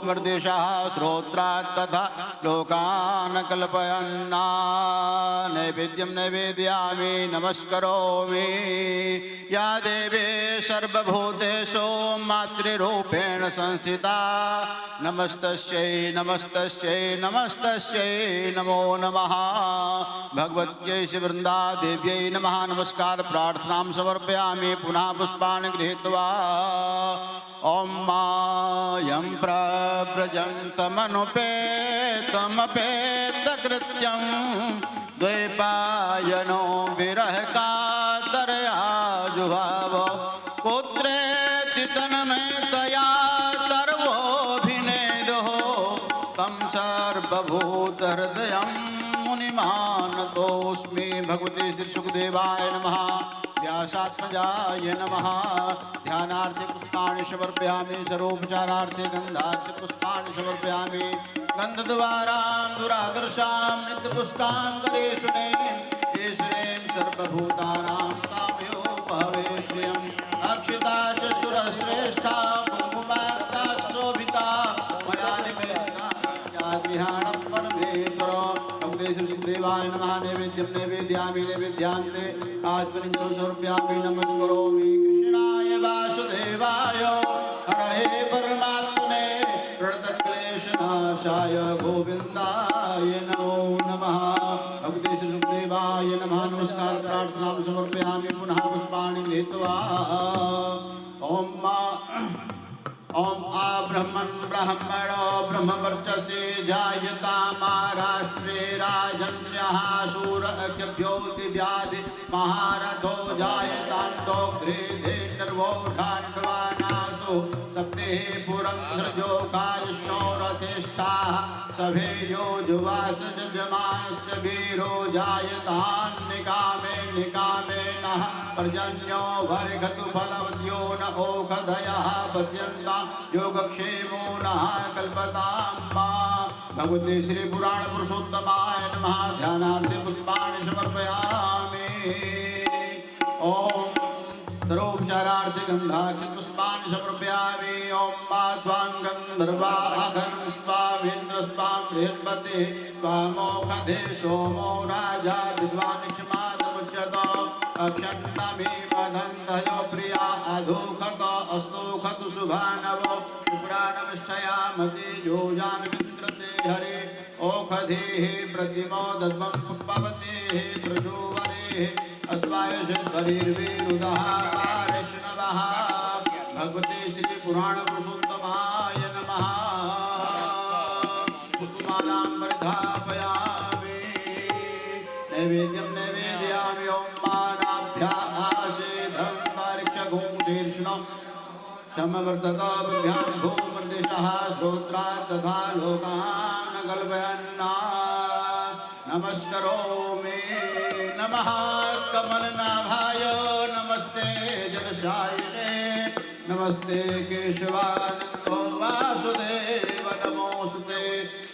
भूमर्देशः श्रोत्रात् तथा लोकान् कल्पयन्ना नैवेद्यं नैवेदयामि नमस्करोमि या देवी सर्वभूतेषु मातृरूपेण संस्थिता नमस्तस्यै नमस्तस्यै नमस्तस्यै नमो नमः भगवत्यै श्रीवृन्दा देव्यै नमः नमस्कार प्रार्थनां समर्पयामि पुनः पुष्पाणि गृहीत्वा ॐ मायं प्रव्रजन्तमनुपेतमपेतकृत्यं द्वैपायनो विरहकातरया जुहावो पुत्रेति तन्मयतया सर्वोऽभिनेदुः तं सर्वभूतहृदयं मुनिमानतोऽस्मि भगवते श्री सुखदेवाय नमः व्यासात्मजाय नमः ध्यानार्थे पुष्पाणि समर्पयामि सर्वोपचारार्थे गन्धार्थे पुष्पाणि समर्पयामि गन्धद्वारां दुरादर्शां नित्यपुष्टां गणेशुनें सर्वभूतानां कामयो भवे श्रियम् अक्षिता शशुरश्रेष्ठा कुङ्कुमार्ता शोभिता मया निवेदिता गृहाणं परमेश्वर भगवते श्री सुखदेवाय नमः नैवेद्यं नैवेदयामि नैवेद्यान्ते आस्मनिं समर्पयामि नमस्करोमि कृष्णाय वासुदेवाय हरये परमात्मने प्रणतक्लेशनाशाय गोविन्दाय नमो नमः भगवते श्री सुखदेवाय नमः नमस्कार प्रार्थनां समर्पयामि पुनः पुष्पाणि गृहीत्वा ॐ आब्रह्मन् ब्रह्मणो ब्रह्मवर्चसे जायतामाराष्ट्रे राजन्यः शूरभ्योतिव्याधि महारथो जायतान्तोग्रे धेन्नर्वोढाण्डवानासु सप्तेः पुरन्ध्रजो कायष्णो रथेष्ठाः सभेयो जुवास जजमानस्य वीरो जायतान् निकामे निकामे नः पर्जन्यो वर्घतु फलवद्यो न ओषधयः पच्यन्तां योगक्षेमो नः कल्पतां मा भगवते श्री पुराण पुरुषोत्तमाय नमः ध्यानार्थे पुष्पाणि समर्पयामि ॐ सर्वोपचारार्थे गन्धार्थे पुष्पाणि समर्पयामि ॐ माध्वां गन्धर्वाघनं स्वामेन्द्र स्वां बृहस्पतिः स्वामोषधे सोमो राजा विद्वान् क्षमादमुच्यत अक्षन्नमे मदन्धयो प्रिया अधोखत अस्तोखतु शुभानवो शुक्रानमिष्ठयामते योजान्विन्द्रते हरे ओषधेः प्रतिमोदध्वं पुष्पवतेः प्रचोवरेः अस्वायुषद्वरिर्विरुदः पारिष्णवः भगवते श्री पुराण पुरुषोत्तमाय नमः कुसुमानां परिधापयामि नैवेद्यं नैवेदयामि ॐ मानाभ्यासेधं तारिक्षगुं शीर्ष्णं समवर्तताभ्यां भूमर्दिशः श्रोत्रात् तथा लोकान् कल्पयन्ना नमस्करोमि नमः कमलनाभाय नमस्ते जलशायिने नमस्ते केशवानन्दो वासुदेव नमोऽस्तुते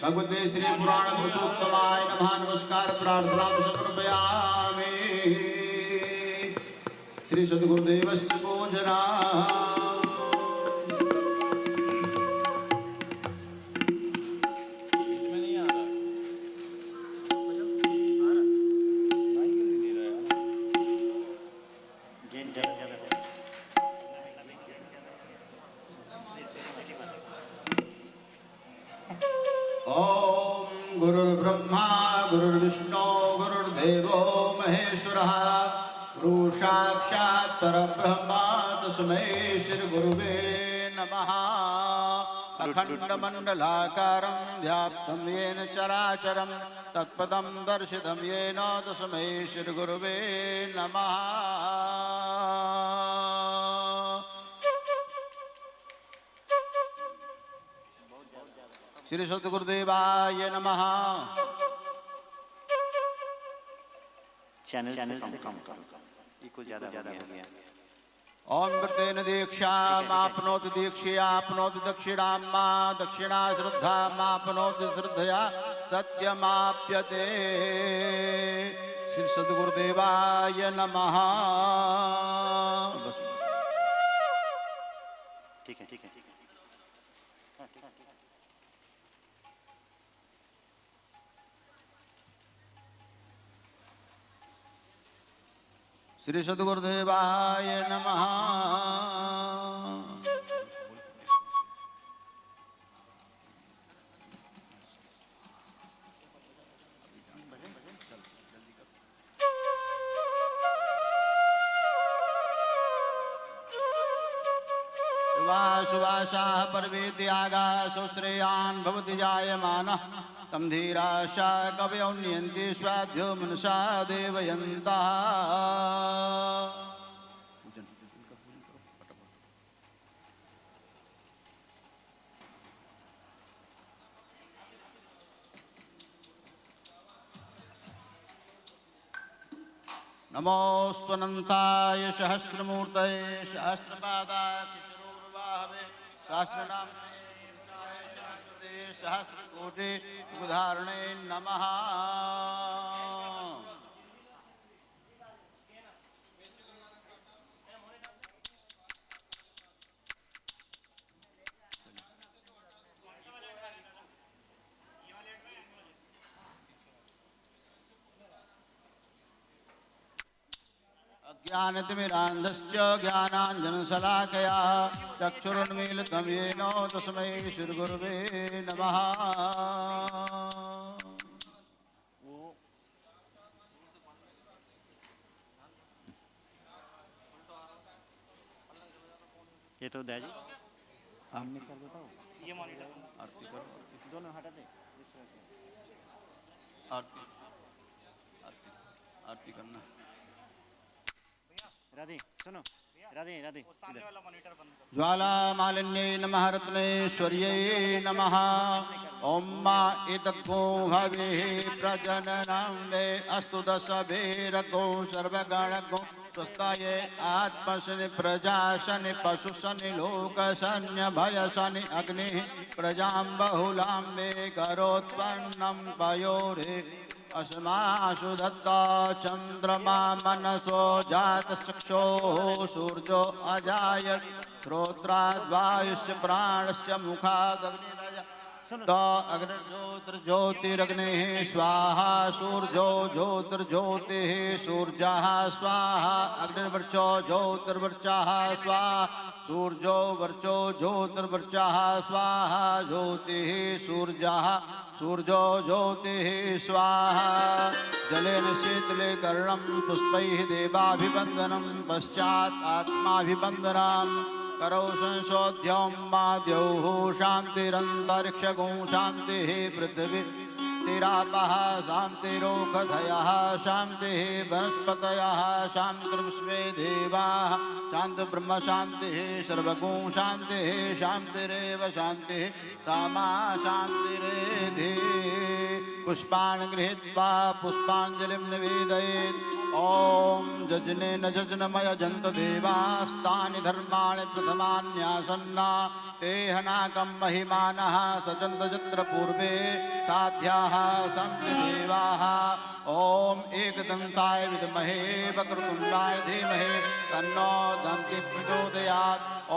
भगवते श्री पुराण पुरुषोत्तमाय नमः नमस्कार प्रार्थनां समर्पयामि श्री सद्गुरुदेवस्य पूजना गुरुर्ब्रह्मा गुरुर्विष्णु गुरुर्देवो महेश्वरः गुरु साक्षात् परब्रह्म तस्मै श्री गुरुवे नमः अखण्डमण्डलाकारं व्याप्तं येन चराचरं तत्पदं दर्शितं येन तस्मै श्री गुरुवे नमः श्री सद्गुरुदेवाय नमः चैनल से कम इको ज्यादा हो गया ओम व्रतेन दीक्षामाप्नोति दीक्षयाप्नोति दक्षिणां मा दक्षिणा श्रद्धामाप्नोति श्रद्धया सत्यमाप्यते श्री सद्गुरुदेवाय नमः ठीक है श्री सद्गुरुदेवाय नमः। शुभाशाः पर्वेति आगाशो श्रेयान् भवति जायमानः तं धीराशा कवयो नियन्ति स्वाध्यो मनसा देवयन्तः। नमोऽस्त्वनन्ताय सहस्रमूर्तये सहस्रपादाय सहस्रनाम सहस्रकोटि उदाहरणे नमः। ज्ञानतिमिरान्धस्य ज्ञानाञ्जनशलाकया चक्षुरुन्मीलितं येन तस्मै श्रीगुरुवे नमः। ये तो दया जी सामने कर देता हूँ। ये मॉनिटर आरती करो, दोनों हटा दे। आरती आरती आरती करना। राधे सुनो, राधे राधे सामने वाला मॉनिटर बंद करो। ज्वाला मालिन्ये नमः रत्नेश्वर्यै नमः। ॐ मा इदग्गो भवेः प्रजननं वे अस्तु दशभेरगो सर्वगणगो स्वस्थाये आत्मशनि प्रजाशनि पशुशनि लोकशन्य भयशनि अग्निः प्रजां बहुलां वे करोत्पन्नं पयोरे अस्मासु दत्ता चंद्रमा मनसो जातचक्षुः सूर्यो अजाय श्रोत्राद्वायुष्य प्राणस्य मुखादग्निरज तो अग्निर्ज्योतिरग्निः स्वाहा सूर्यो ज्योतिर्ज्योतिः सूर्यः स्वाहा अग्निर्वर्चो ज्योतिर्वर्चः स्वाहा सूर्यो वर्चो ज्योतिर्वर्चः स्वाहा ज्योतिः सूर्यः सूर्यो ज्योतिः स्वाहा। जलेन शीतले कर्णं पुष्पैः देवाभिवन्दनं पश्चात् आत्माभिवन्दनं करौ संशोध्यं माद्यौः शान्तिरन्तरिक्षगो शान्तिः पृथिवी तिरापः शान्तिरोषधयः शान्तिः वनस्पतयः शान्तिर्विश्वे देवाः शान्तिर्ब्रह्म शान्तिः सर्वगो शान्तिः शान्तिरेव शान्तिः सामा शान्तिरेधि। पुष्पान् गृहीत्वा पुष्पाञ्जलिं निवेदयेत्। ॐ जजनेन जजनमय जन्तु देवास्तानि धर्माणि प्रथमान्यासन्ना ते हनाकं महिमानः सचन्त यत्र पूर्वे साध्याः सन्ति देवाः। ॐ एकदन्ताय विद्महे वक्रतुण्डाय धीमहि तन्नो दन्ति प्रचोदयात्। ॐ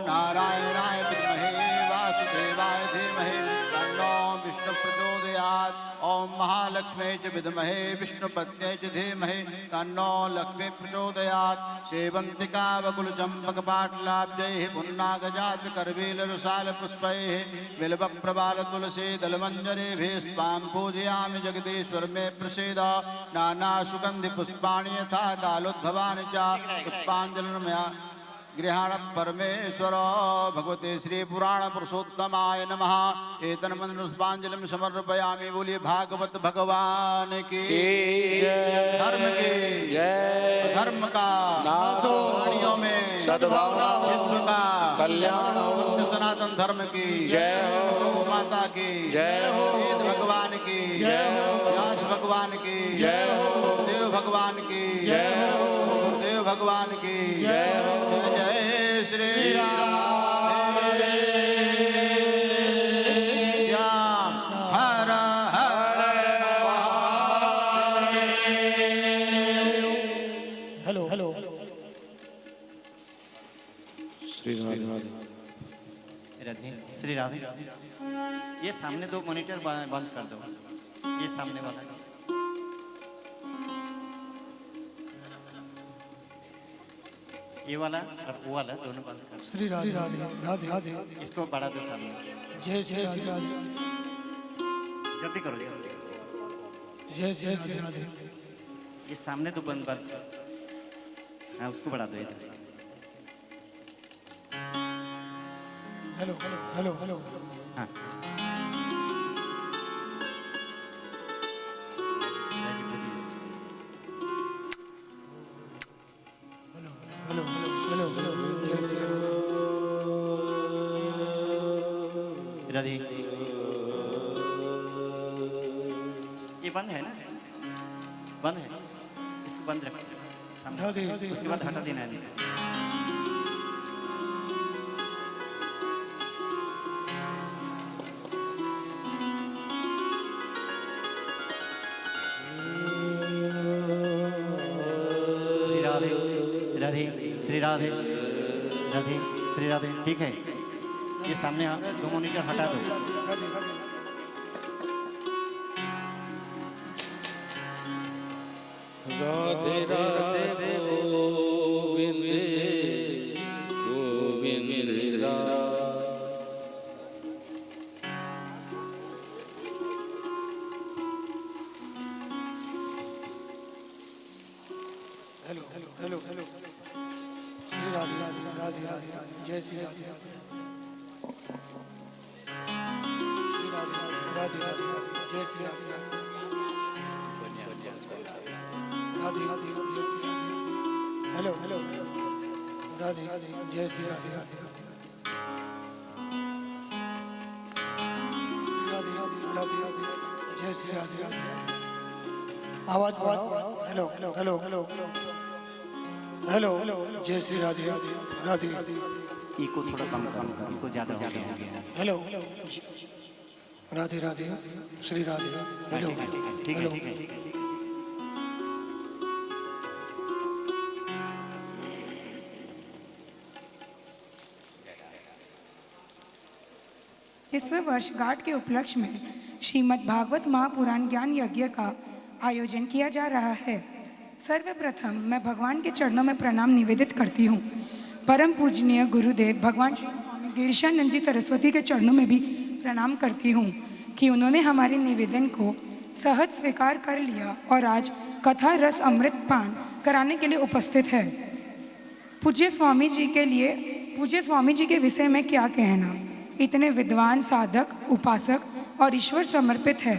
नारायणाय विद्महे वासुदेवाय धीमहि तन्नो विष्णु प्रचोदयात्। ॐ महालक्ष्मी च विद्महे विष्णुपत्न्यै च धीमहि तन्नो लक्ष्मी प्रचोदयात्। सेवन्तिका वकुलचम्पकपाटलाब्जैः पुन्नागजातकरवीलरसालपुष्पैः बिल्वप्रबालतुलसीदलमञ्जरीभिस्त्वां पूजयामि जगदीश्वर मे प्रसीद। नानासुगन्धिपुष्पाणि यथा कालोद्भवानि च पुष्पाञ्जलिर्मया गृहाण परमेश्वर। भगवते श्री पुराण पुरुषोत्तमाय नमः। एतन्मन्त्र पुष्पांजलिं समर्पयामि। बोलिए भागवत भगवान की धर्म की धर्म का नाशो प्राणियों में सद्भावना विश्व का कल्याण हो। सत्य सनातन धर्म की जय हो। गौ माता की जय हो। वेद भगवान की जय हो। व्यास भगवान की जय हो। देव भगवान की जय हो। गुरुदेव भगवान की जय हो। जय श्री राम हर हर हेलो हेलो श्री राधे राधे श्री राधे। ये सामने दो मॉनिटर बंद कर दो। ये सामने वाला ये वाला और वो वाला दोनों बंद कर। श्री राधे राधे राधे राधे इसको बढ़ा दो सामने, जय जय श्री राधे जल्दी करो जल्दी। जय जय श्री राधे ये सामने दो बंद बंद, हाँ उसको बढ़ा दो इधर। हेलो हेलो हेलो हेलो हाँ हेलो हेलो हेलो जय श्री राधे। ये बंद है ना, बंद है, इसको बंद रखो सामने। राधे उसके बाद हटा देना है। श्री राधे राधे श्री राधे राधे श्री राधे। ठीक है, ये सामने दो मॉनिटर हटा दो। Radhe Radhe Govind Govind hello hello hello hello Shri Radhe Radhe Radhe Radhe जय श्री राधे श्री राधे राधे राधे जय श्री राधे राधे राधे जय श्री राधे। हेलो हेलो राधे राधे जय श्री राधे राधे राधे राधे राधे जय श्री राधे राधे। आवाज बढ़ाओ। Hello hello hello hello hello hello जय श्री राधे राधे इको थोड़ा कम करो, इको ज़्यादा हो गया। हेलो राधे राधे श्री राधे हेलो ठीक है ठीक है ठीक है। इस वर्षगांठ के उपलक्ष्य में श्रीमद् भागवत महापुराण ज्ञान यज्ञ का आयोजन किया जा रहा है। सर्वप्रथम मैं भगवान के चरणों में प्रणाम निवेदित करती हूँ। परम पूजनीय गुरुदेव भगवान श्री स्वामी गिरिशानंद जी सरस्वती के चरणों में भी प्रणाम करती हूँ कि उन्होंने हमारे निवेदन को सहज स्वीकार कर लिया और आज कथा रस अमृत पान कराने के लिए उपस्थित है। पूज्य स्वामी जी के विषय में क्या कहना। इतने विद्वान साधक, उपासक और ईश्वर समर्पित है।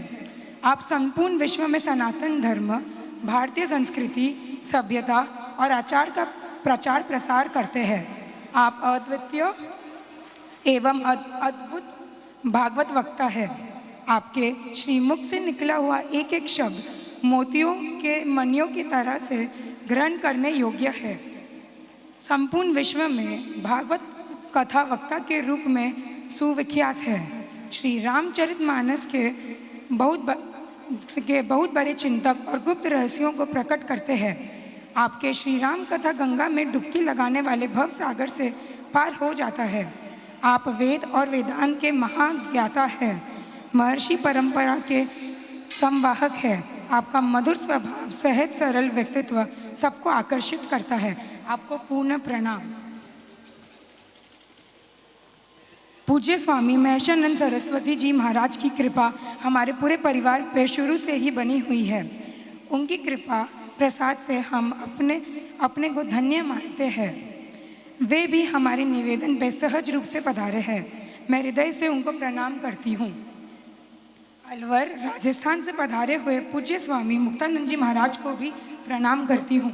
आप संपूर्ण विश्व में सनातन धर्म, भारतीय संस्कृति, सभ्यता और आचार का प्रचार प्रसार करते हैं। आप अद्वितीय एवं अद्भुत भागवत वक्ता है। आपके श्रीमुख से निकला हुआ एक एक शब्द मोतियों के मणियों की तरह से ग्रहण करने योग्य है। संपूर्ण विश्व में भागवत कथा वक्ता के रूप में सुविख्यात है। श्री रामचरितमानस के बहुत बड़े चिंतक और गुप्त रहस्यों को प्रकट करते हैं। आपके श्री राम कथा गंगा में डुबकी लगाने वाले भव सागर से पार हो जाता है। आप वेद और वेदांत के महाज्ञाता है, महर्षि परंपरा के संवाहक है। आपका मधुर स्वभाव, सहज सरल व्यक्तित्व सबको आकर्षित करता है। आपको पूर्ण प्रणाम। पूज्य स्वामी महेशानंद सरस्वती जी महाराज की कृपा हमारे पूरे परिवार पे शुरू से ही बनी हुई है। उनकी कृपा प्रसाद से हम अपने को धन्य मानते हैं। वे भी हमारे निवेदन पे सहज रूप से पधारे हैं। मैं हृदय से उनको प्रणाम करती हूँ। अलवर राजस्थान से पधारे हुए पूज्य स्वामी मुक्तानंद जी महाराज को भी प्रणाम करती हूँ।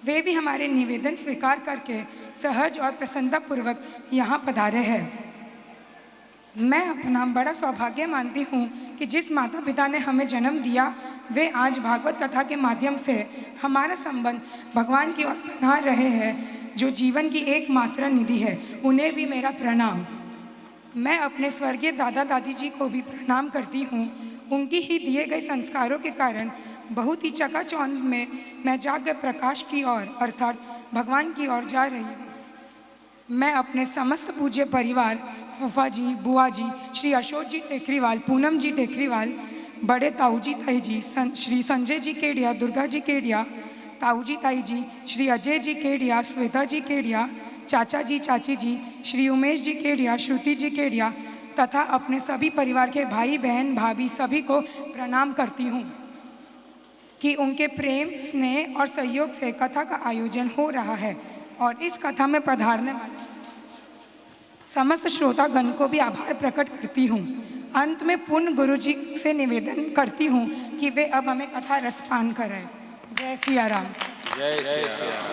वे भी हमारे निवेदन स्वीकार करके सहज और प्रसन्नतापूर्वक यहाँ पधारे हैं। मैं अपना बड़ा सौभाग्य मानती हूँ कि जिस माता पिता ने हमें जन्म दिया वे आज भागवत कथा के माध्यम से हमारा संबंध भगवान की ओर बना रहे हैं, जो जीवन की एकमात्र निधि है। उन्हें भी मेरा प्रणाम। मैं अपने स्वर्गीय दादा दादी जी को भी प्रणाम करती हूँ। उनकी ही दिए गए संस्कारों के कारण बहुत ही चकाचौंध में मैं जाग प्रकाश की ओर अर्थात भगवान की ओर जा रही हूँ। मैं अपने समस्त पूज्य परिवार, फूफा जी, बुआ जी, श्री अशोक जी टेकरीवाल, पूनम जी टेकरीवाल, बड़े ताऊ जी, ताई जी, श्री संजय जी केडिया, दुर्गा जी केडिया, ताऊजी ताई जी, श्री अजय जी केडिया, श्वेता जी केडिया, चाचा जी चाची जी, श्री उमेश जी केडिया, श्रुति जी केडिया तथा अपने सभी परिवार के भाई बहन भाभी सभी को प्रणाम करती हूँ कि उनके प्रेम स्नेह और सहयोग से कथा का आयोजन हो रहा है और इस कथा में पधारने वाले समस्त श्रोतागण को भी आभार प्रकट करती हूँ। अंत में पूर्ण गुरु जी से निवेदन करती हूँ कि वे अब हमें कथा रसपान कराएं। जय सिया राम। जय श्री राम।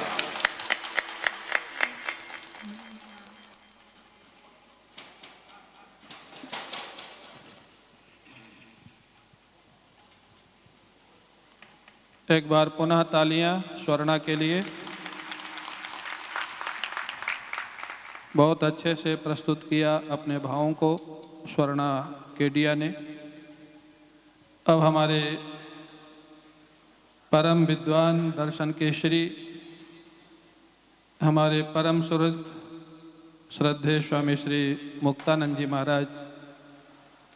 एक बार पुनः तालियां स्वर्णा के लिए। बहुत अच्छे से प्रस्तुत किया अपने भावों को स्वर्णा केडिया ने। अब हमारे परम विद्वान दर्शन केशरी, हमारे परम सुहृद श्रद्धेय स्वामी श्री मुक्तानंद जी महाराज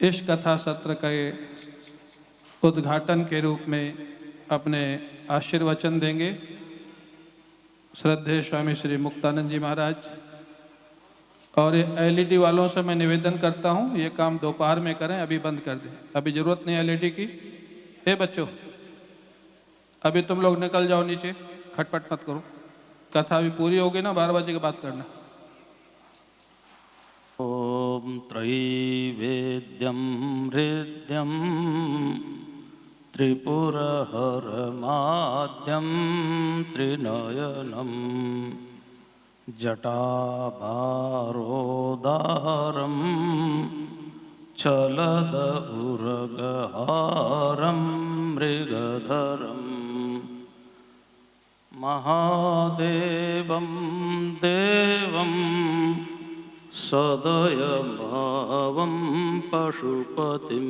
इस कथा सत्र के उद्घाटन के रूप में अपने आशीर्वचन देंगे। श्रद्धेय स्वामी श्री मुक्तानंद जी महाराज। और ये एलईडी वालों से मैं निवेदन करता हूँ ये काम दोपहर में करें, अभी बंद कर दें, अभी ज़रूरत नहीं एलईडी की। ए बच्चों, अभी तुम लोग निकल जाओ नीचे, खटपट मत करो। कथा अभी पूरी होगी ना, 12 बजे के बाद करना। ओम त्रैवेद्यं हृद्यं त्रिपुरहरमाद्यं त्रिनयनं जटाभारोदारं चलदउरगहारं मृगधरं महादेवं देवं सदयभावं पशुपतिं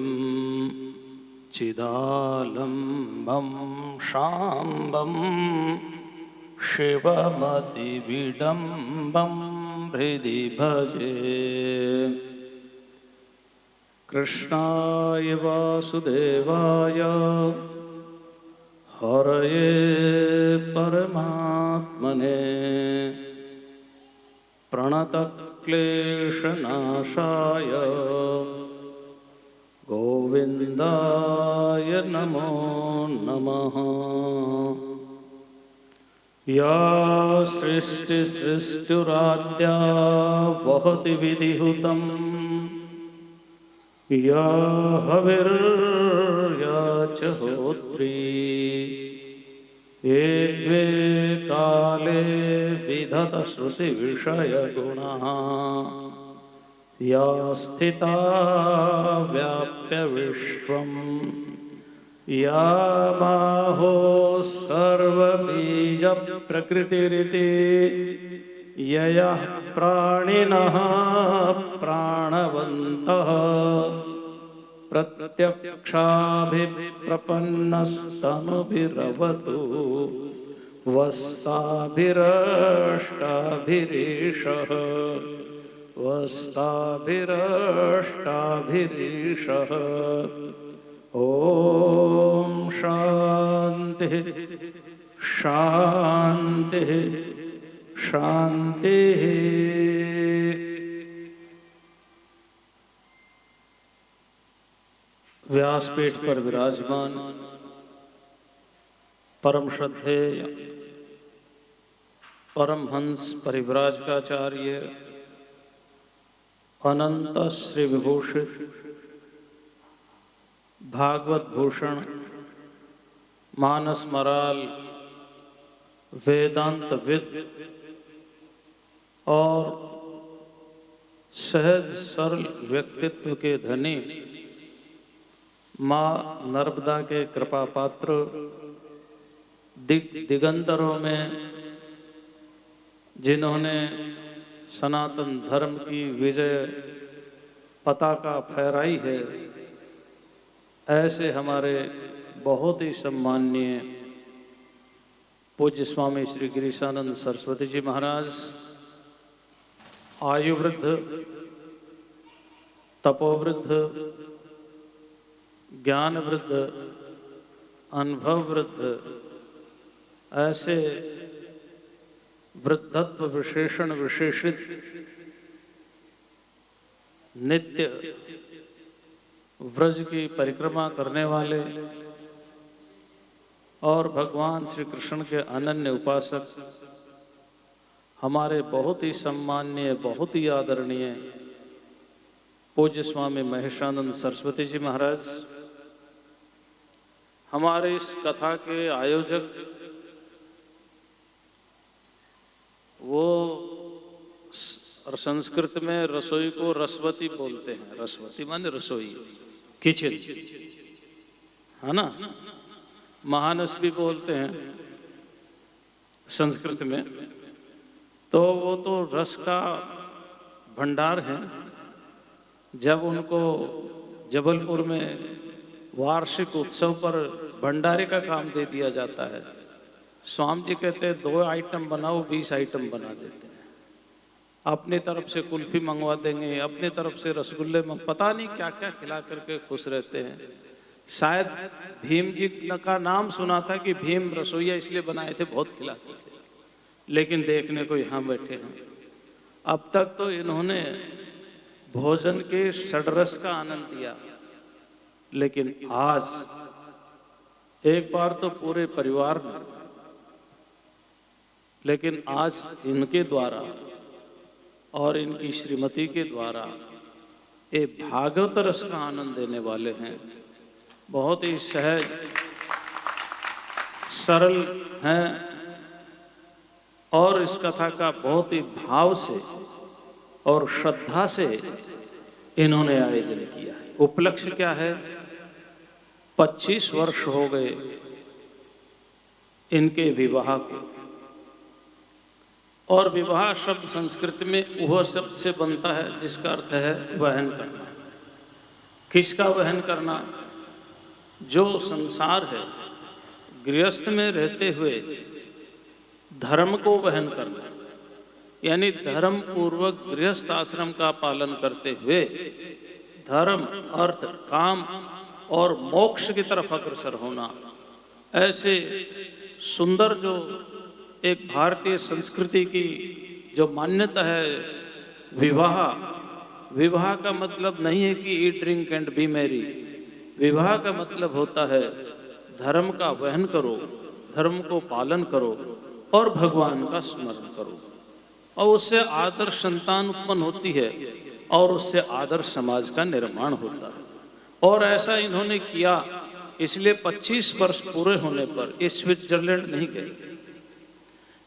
चिदालम्बं शाम्बं शिवमतिविडम्बं हृदि भजे। कृष्णाय वासुदेवाय हरये परमात्मने प्रणतक्लेशनाशाय गोविन्दाय नमो नमः। या सृष्टिसृष्टुराद्या वहति विधिहुतं या हविर्या च होत्री ये द्वे काले विधतश्रुतिविषयगुणाः या स्थिता व्याप्य विश्वम् या बाहो सर्वबीजप्रकृतिरिति ययः प्राणिनः प्राणवन्तः प्रत्यक्षाभिप्रपन्नस्तनुभिरवतु वस्ताभिरष्टाभिरीशः वस्ताभिरष्टाभिरीशः। ओम शांति शांति शांति। व्यासपीठ पर विराजमान परम श्रद्धेय परमहंस परिव्राजकाचार्य अनंत श्री विभूषित भागवत भूषण मानस मराल वेदांत विद और सहज सरल व्यक्तित्व के धनी माँ नर्मदा के कृपा पात्र दिगंतरों में जिन्होंने सनातन धर्म की विजय पताका फहराई है, ऐसे हमारे बहुत ही सम्माननीय पूज्य स्वामी श्री गिरीशानंद सरस्वती जी महाराज, आयुवृद्ध, तपोवृद्ध, ज्ञानवृद्ध, अनुभववृद्ध ऐसे वृद्धत्व विशेषण विशेषित नित्य व्रज की परिक्रमा करने वाले और भगवान श्री कृष्ण के अनन्य उपासक हमारे बहुत ही सम्माननीय, बहुत ही आदरणीय पूज्य स्वामी महेशानंद सरस्वती जी महाराज, हमारे इस कथा के आयोजक, वो संस्कृत में रसोई को रसवती बोलते हैं। रसवती माने रसोई, किचन, है ना। महानस भी बोलते हैं संस्कृत में। तो वो तो रस का भंडार है। जब उनको जबलपुर में वार्षिक उत्सव पर भंडारे का काम दे दिया जाता है, स्वामी जी कहते हैं 2 आइटम बनाओ, 20 आइटम बना देते हैं। अपनी तरफ से कुल्फी मंगवा देंगे, अपनी तरफ से रसगुल्ले, पता नहीं क्या क्या खिला करके खुश रहते हैं। शायद भीम जी का नाम सुना था कि भीम रसोईया इसलिए बनाए थे, बहुत खिलाते थे, लेकिन देखने को यहाँ बैठे हैं। अब तक तो इन्होंने भोजन के षड्रस का आनंद लिया, लेकिन आज एक बार तो पूरे परिवार ने, लेकिन आज इनके द्वारा और इनकी श्रीमती के द्वारा ये भागवत रस का आनंद देने वाले हैं। बहुत ही सहज सरल हैं और इस कथा का बहुत ही भाव से और श्रद्धा से इन्होंने आयोजन किया है। उपलक्ष्य क्या है? 25 वर्ष हो गए इनके विवाह को। और विवाह शब्द संस्कृत में वह शब्द से बनता है जिसका अर्थ है वहन करना। किसका वहन करना? जो संसार है, गृहस्थ में रहते हुए धर्म को वहन करना, यानी धर्म पूर्वक गृहस्थ आश्रम का पालन करते हुए धर्म, अर्थ, काम और मोक्ष की तरफ अग्रसर होना। ऐसे सुंदर जो एक भारतीय संस्कृति की जो मान्यता है, विवाह का मतलब नहीं है कि eat drink and B Mary. विवाह का मतलब होता है धर्म का वहन करो, धर्म को पालन करो और भगवान का स्मरण करो, और उससे आदर्श संतान उत्पन्न होती है और उससे आदर्श समाज का निर्माण होता है। और ऐसा इन्होंने किया, इसलिए 25 वर्ष पूरे होने पर ये स्विट्जरलैंड नहीं गए,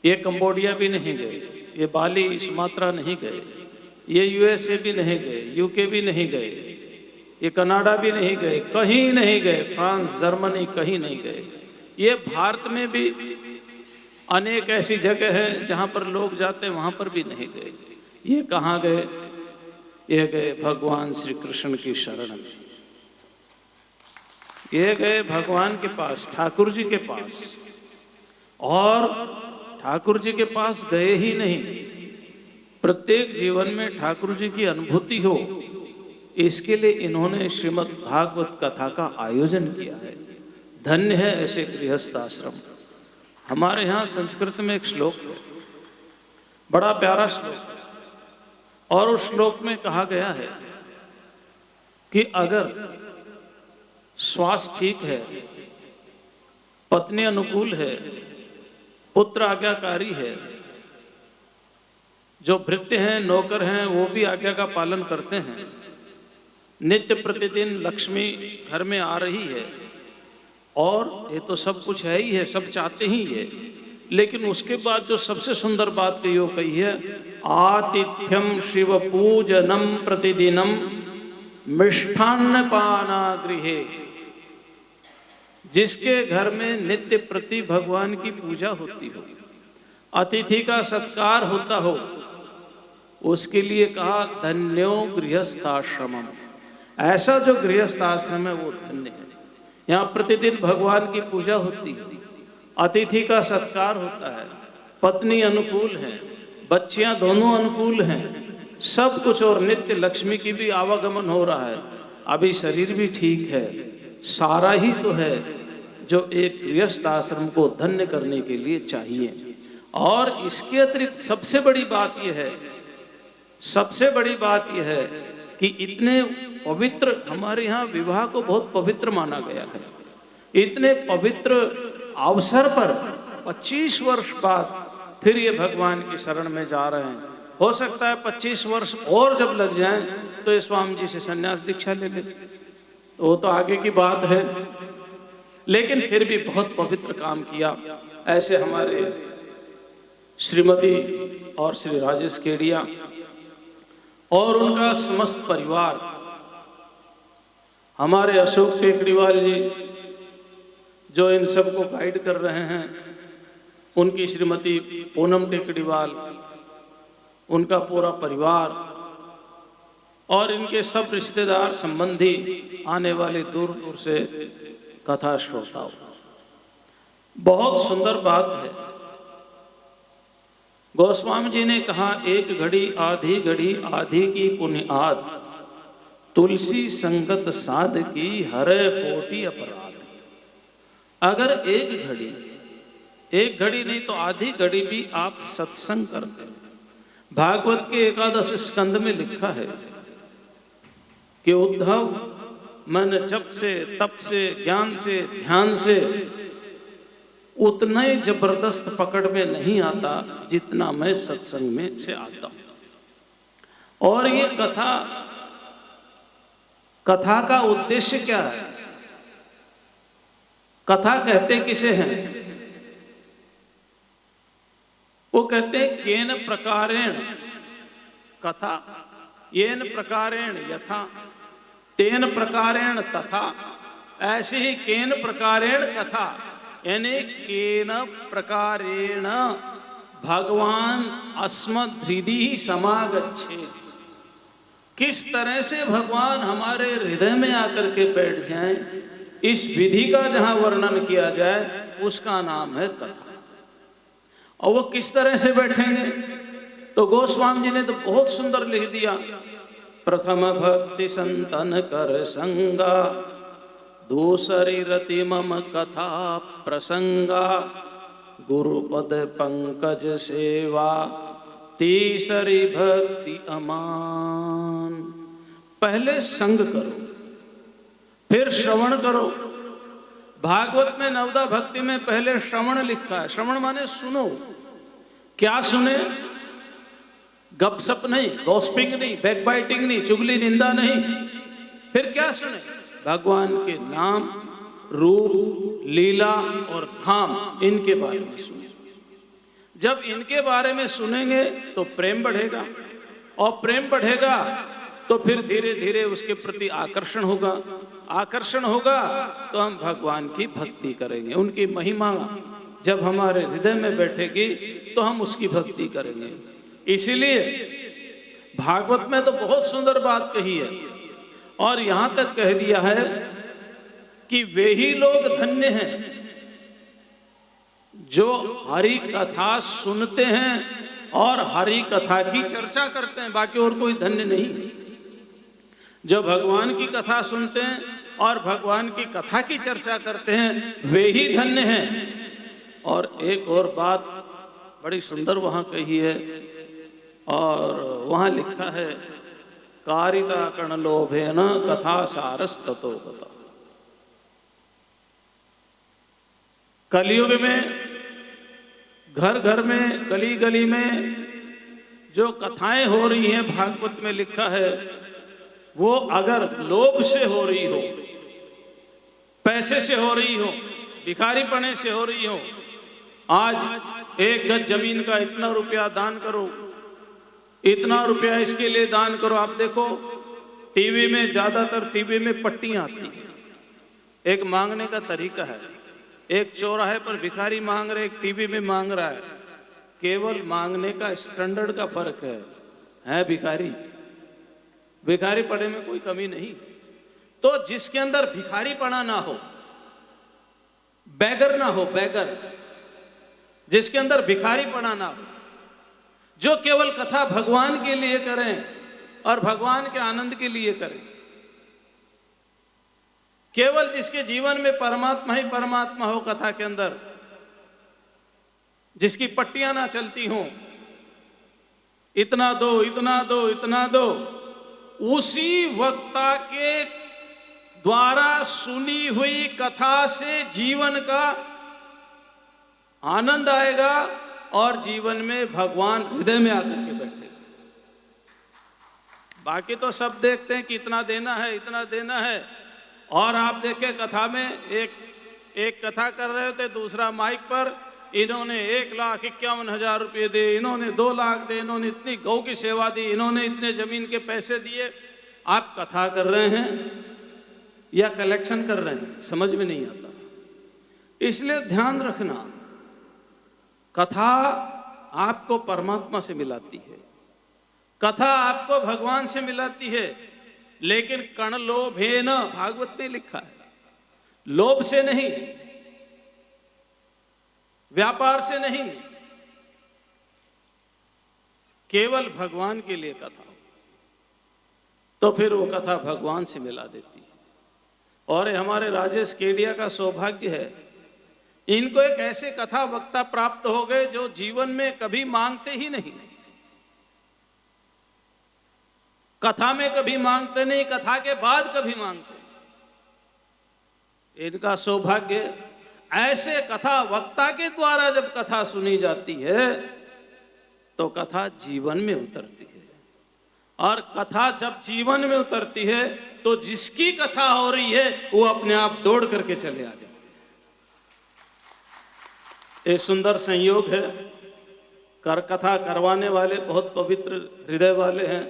ये कंबोडिया भी नहीं गए, ये बाली सुमात्रा नहीं गए, ये यूएसए भी नहीं गए, यूके भी नहीं गए, ये कनाडा भी नहीं गए, कहीं नहीं गए, फ्रांस, जर्मनी कहीं नहीं गए। ये भारत में भी अनेक ऐसी जगह है जहाँ पर लोग जाते हैं, वहाँ पर भी नहीं गए। ये कहाँ गए? ये गए भगवान श्री कृष्ण की शरण में, ये गए भगवान के पास, ठाकुर जी के पास। और ठाकुर जी के पास गए ही नहीं, प्रत्येक जीवन में ठाकुर जी की अनुभूति हो, इसके लिए इन्होंने श्रीमद् भागवत कथा का आयोजन किया है। धन्य है ऐसे गृहस्थ आश्रम। हमारे यहाँ संस्कृत में एक श्लोक है, बड़ा प्यारा श्लोक, और उस श्लोक में कहा गया है कि अगर स्वास्थ्य ठीक है, पत्नी अनुकूल है, पुत्र आज्ञाकारी है, जो भृत्य हैं, नौकर हैं, वो भी आज्ञा का पालन करते हैं, नित्य प्रतिदिन लक्ष्मी घर में आ रही है, और ये तो सब कुछ है ही है, सब चाहते ही है, लेकिन उसके बाद जो सबसे सुंदर बात कही है, आतिथ्यम शिव पूजनम प्रतिदिनम मिष्ठान्न पाना गृहे। जिसके घर में नित्य प्रति भगवान की पूजा होती हो, अतिथि का सत्कार होता हो, उसके लिए कहा धन्यो गृहस्थाश्रमम। ऐसा जो गृहस्थ आश्रम है वो धन्य है। यहाँ प्रतिदिन भगवान की पूजा होती है, अतिथि का सत्कार होता है, पत्नी अनुकूल है, बच्चियां दोनों अनुकूल हैं, सब कुछ, और नित्य लक्ष्मी की भी आवागमन हो रहा है। अभी शरीर भी ठीक है, सारा ही तो है, जो एक गृहस्थ आश्रम को धन्य करने के लिए चाहिए। और इसके अतिरिक्त सबसे बड़ी बात यह है, सबसे बड़ी बात यह है कि इतने पवित्र, हमारे यहाँ विवाह को बहुत पवित्र माना गया है। इतने पवित्र अवसर पर 25 वर्ष बाद फिर ये भगवान की शरण में जा रहे हैं। हो सकता है 25 वर्ष और जब लग जाएं तो ये स्वामी जी से संन्यास दीक्षा ले ले, तो वो तो आगे की बात है, लेकिन फिर भी बहुत पवित्र काम किया। ऐसे हमारे श्रीमती और श्री राजेश केडिया और उनका समस्त परिवार, हमारे अशोक टेकड़ीवाल जी जो इन सबको गाइड कर रहे हैं, उनकी श्रीमती पूनम टेकड़ीवाल, उनका पूरा परिवार और इनके सब रिश्तेदार संबंधी, आने वाले दूर दूर से कथा श्रोताओं। बहुत सुंदर बात है। गोस्वामी जी ने कहा, एक घड़ी आधी की पुण्याद, तुलसी संगत साध की हरे कोटि अपराध। अगर एक घड़ी नहीं तो आधी घड़ी भी आप सत्संग करते। भागवत के 11 स्कंद में लिखा है कि उद्धव, मैंने जप से, तप से, ज्ञान से, ध्यान से उतना ही जबरदस्त पकड़ में नहीं आता जितना मैं सत्संग में से आता हूं। और ये कथा का उद्देश्य क्या है? कथा कहते किसे हैं? वो कहते हैं केन प्रकारेण कथा, येन प्रकारेण यथा, तेन प्रकारेण तथा। ऐसे ही केन प्रकारेण कथा, यानी केन प्रकारेण भगवान अस्मद् हृदि समागच्छे। किस तरह से भगवान हमारे हृदय में आकर के बैठ जाएं, इस विधि का जहां वर्णन किया जाए उसका नाम है कथा। और वो किस तरह से बैठेंगे? तो गोस्वामी जी ने तो बहुत सुंदर लिख दिया, प्रथम भक्ति संतन कर संगा, दूसरी रति मम कथा प्रसंगा, गुरुपद पंकज सेवा, तीसरी भक्ति अमान। पहले संग करो, फिर श्रवण करो। भागवत में नवदा भक्ति में पहले श्रवण लिखा है। श्रवण माने सुनो। क्या सुने? गपसप नहीं, गॉसिपिंग नहीं, बैकबाइटिंग नहीं, चुगली निंदा नहीं। फिर क्या सुने? भगवान के नाम, रूप, लीला और धाम, इनके बारे में सुने। जब इनके बारे में सुनेंगे तो प्रेम बढ़ेगा, और प्रेम बढ़ेगा तो फिर धीरे धीरे उसके प्रति आकर्षण होगा। आकर्षण होगा तो हम भगवान की भक्ति करेंगे। उनकी महिमा जब हमारे हृदय में बैठेगी तो हम उसकी भक्ति करेंगे। इसीलिए भागवत में तो बहुत सुंदर बात कही है, और यहां तक कह दिया है कि वे ही लोग धन्य हैं जो हरि कथा सुनते हैं और हरि कथा की चर्चा करते हैं। बाकी और कोई धन्य नहीं। जो भगवान की कथा सुनते हैं और भगवान की कथा की चर्चा करते हैं, वे ही धन्य हैं। और एक और बात बड़ी सुंदर वहां कही है, और वहां लिखा है, कारिता कर्ण लोभेन कथा सारस ततो कथा। कलयुग में घर घर में, गली गली में जो कथाएं हो रही हैं, भागवत में लिखा है, वो अगर लोभ से हो रही हो, पैसे से हो रही हो, भिखारीपने से हो रही हो, आज 1 गज जमीन का इतना रुपया दान करो, इतना रुपया इसके लिए दान करो। आप देखो टीवी में, ज्यादातर टीवी में पट्टियां आती हैं। एक मांगने का तरीका है, एक चौराहे पर भिखारी मांग रहे, एक टीवी में मांग रहा है। केवल मांगने का स्टैंडर्ड का फर्क है भिखारी। भिखारी पड़े में कोई कमी नहीं। तो जिसके अंदर भिखारी पना ना हो, बैगर ना हो, बैगर, जिसके अंदर भिखारी पना ना हो, जो केवल कथा भगवान के लिए करें और भगवान के आनंद के लिए करें, केवल जिसके जीवन में परमात्मा ही परमात्मा हो कथा के अंदर, जिसकी पट्टियां ना चलती हों, इतना दो इतना दो इतना दो, उसी वक्ता के द्वारा सुनी हुई कथा से जीवन का आनंद आएगा और जीवन में भगवान हृदय में आकर के बैठेगा। बाकी तो सब देखते हैं कि इतना देना है इतना देना है, और आप देखें कथा में एक कथा कर रहे होते, दूसरा माइक पर इन्होंने 1,51,000 रुपये दे, इन्होंने 2 लाख दे, इन्होंने इतनी गौ की सेवा दी, इन्होंने इतने जमीन के पैसे दिए। आप कथा कर रहे हैं या कलेक्शन कर रहे हैं, समझ में नहीं आता। इसलिए ध्यान रखना, कथा आपको परमात्मा से मिलाती है, कथा आपको भगवान से मिलाती है, लेकिन कण लोभेन, भागवत में लिखा है, लोभ से नहीं, व्यापार से नहीं, केवल भगवान के लिए कथा हो, तो फिर वो कथा भगवान से मिला देती है। और ये हमारे राजेश केडिया का सौभाग्य है, इनको एक ऐसे कथा वक्ता प्राप्त हो गए जो जीवन में कभी मांगते ही नहीं, कथा में कभी मांगते नहीं, कथा के बाद कभी मांगते। इनका सौभाग्य, ऐसे कथा वक्ता के द्वारा जब कथा सुनी जाती है तो कथा जीवन में उतरती है, और कथा जब जीवन में उतरती है तो जिसकी कथा हो रही है वो अपने आप दौड़ करके चले आ जाते हैं। ये सुंदर संयोग है। कर कथा करवाने वाले बहुत पवित्र हृदय वाले हैं।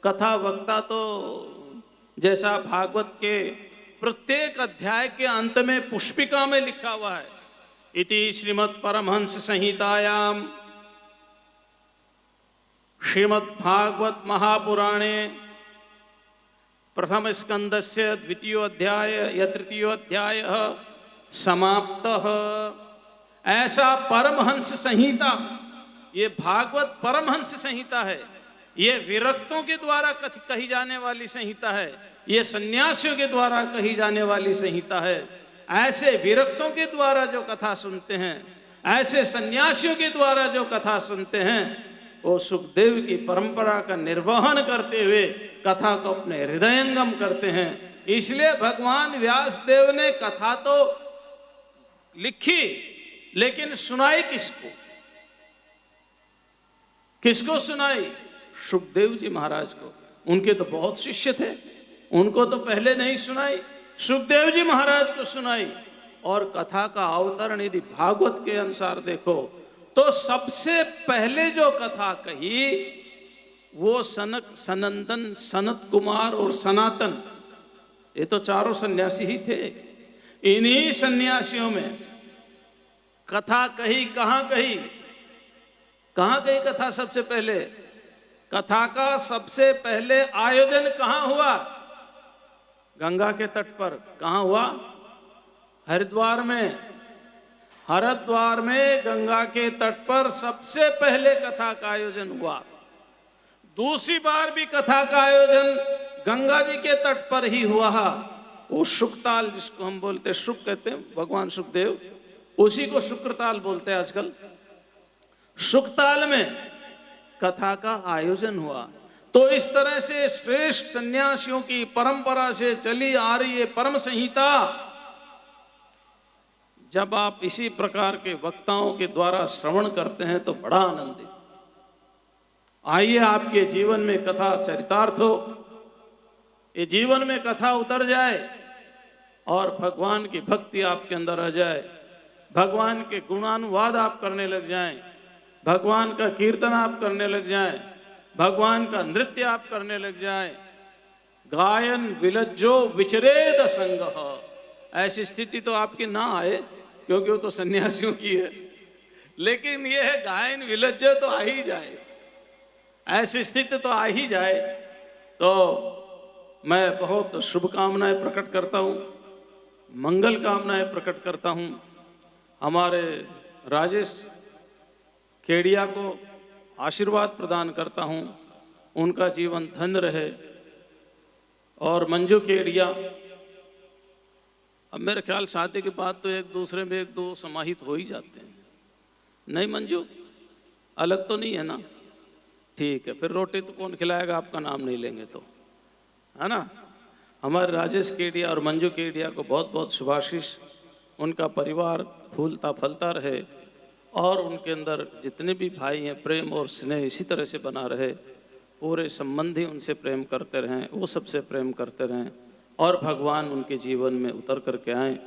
कथा वक्ता तो जैसा भागवत के प्रत्येक अध्याय के अंत में पुष्पिका में लिखा हुआ है, इति श्रीमद् परमहंस संहितायाम श्रीमद् भागवत महापुराणे प्रथम स्कंदस्य द्वितीयोऽध्याय या तृतीयोऽध्याय समाप्तः। ऐसा परमहंस संहिता, ये भागवत परमहंस संहिता है, ये विरक्तों के द्वारा कही जाने वाली संहिता है, ये सन्यासियों के द्वारा कही जाने वाली संहिता है। ऐसे विरक्तों के द्वारा जो कथा सुनते हैं, ऐसे सन्यासियों के द्वारा जो कथा सुनते हैं, वो सुखदेव की परंपरा का निर्वहन करते हुए कथा को अपने हृदयंगम करते हैं। इसलिए भगवान व्यासदेव ने कथा तो लिखी, लेकिन सुनाई किसको? किसको सुनाई? सुखदेव जी महाराज को। उनके तो बहुत शिष्य थे, उनको तो पहले नहीं सुनाई, सुखदेव जी महाराज को सुनाई। और कथा का अवतरण यदि भागवत के अनुसार देखो तो सबसे पहले जो कथा कही वो सनक, सनंदन, सनत कुमार और सनातन, ये तो चारों सन्यासी ही थे। इन्हीं सन्यासियों में कथा कही। कहाँ कही? कहाँ कही कथा सबसे पहले? कथा का सबसे पहले आयोजन कहाँ हुआ? गंगा के तट पर। कहाँ हुआ? हरिद्वार में। हरिद्वार में गंगा के तट पर सबसे पहले कथा का आयोजन हुआ। दूसरी बार भी कथा का आयोजन गंगा जी के तट पर ही हुआ। वो शुकताल, जिसको हम बोलते हैं, शुक कहते हैं, भगवान सुखदेव, उसी को शुक्रताल बोलते हैं आजकल। शुकताल में कथा का आयोजन हुआ। तो इस तरह से श्रेष्ठ सन्यासियों की परंपरा से चली आ रही है परम संहिता, जब आप इसी प्रकार के वक्ताओं के द्वारा श्रवण करते हैं तो बड़ा आनंदित। आइए आपके जीवन में कथा चरितार्थ हो, ये जीवन में कथा उतर जाए और भगवान की भक्ति आपके अंदर आ जाए, भगवान के गुणानुवाद आप करने लग जाएं, भगवान का कीर्तन आप करने लग जाएं, भगवान का नृत्य आप करने लग जाएं। गायन विलज्जो विचरेद संगः, ऐसी स्थिति तो आपकी ना आए क्योंकि वो तो सन्यासियों की है, लेकिन ये है गायन विलज्जो तो आ ही जाए, ऐसी स्थिति तो आ ही जाए। तो मैं बहुत शुभकामनाएं प्रकट करता हूँ, मंगल कामनाएं प्रकट करता हूँ। हमारे राजेश केडिया को आशीर्वाद प्रदान करता हूँ, उनका जीवन धन्य रहे। और मंजू केडिया अब मेरे ख्याल शादी के बाद तो एक दूसरे में एक दो समाहित हो ही जाते हैं, नहीं मंजू? अलग तो नहीं है ना? ठीक है, फिर रोटी तो कौन खिलाएगा, आपका नाम नहीं लेंगे तो, है ना? हमारे राजेश केडिया और मंजू केडिया को बहुत बहुत शुभाशीष, उनका परिवार फूलता फलता रहे और उनके अंदर जितने भी भाई हैं प्रेम और स्नेह इसी तरह से बना रहे, पूरे संबंधी उनसे प्रेम करते रहें, वो सबसे प्रेम करते रहें और भगवान उनके जीवन में उतर करके आएँ।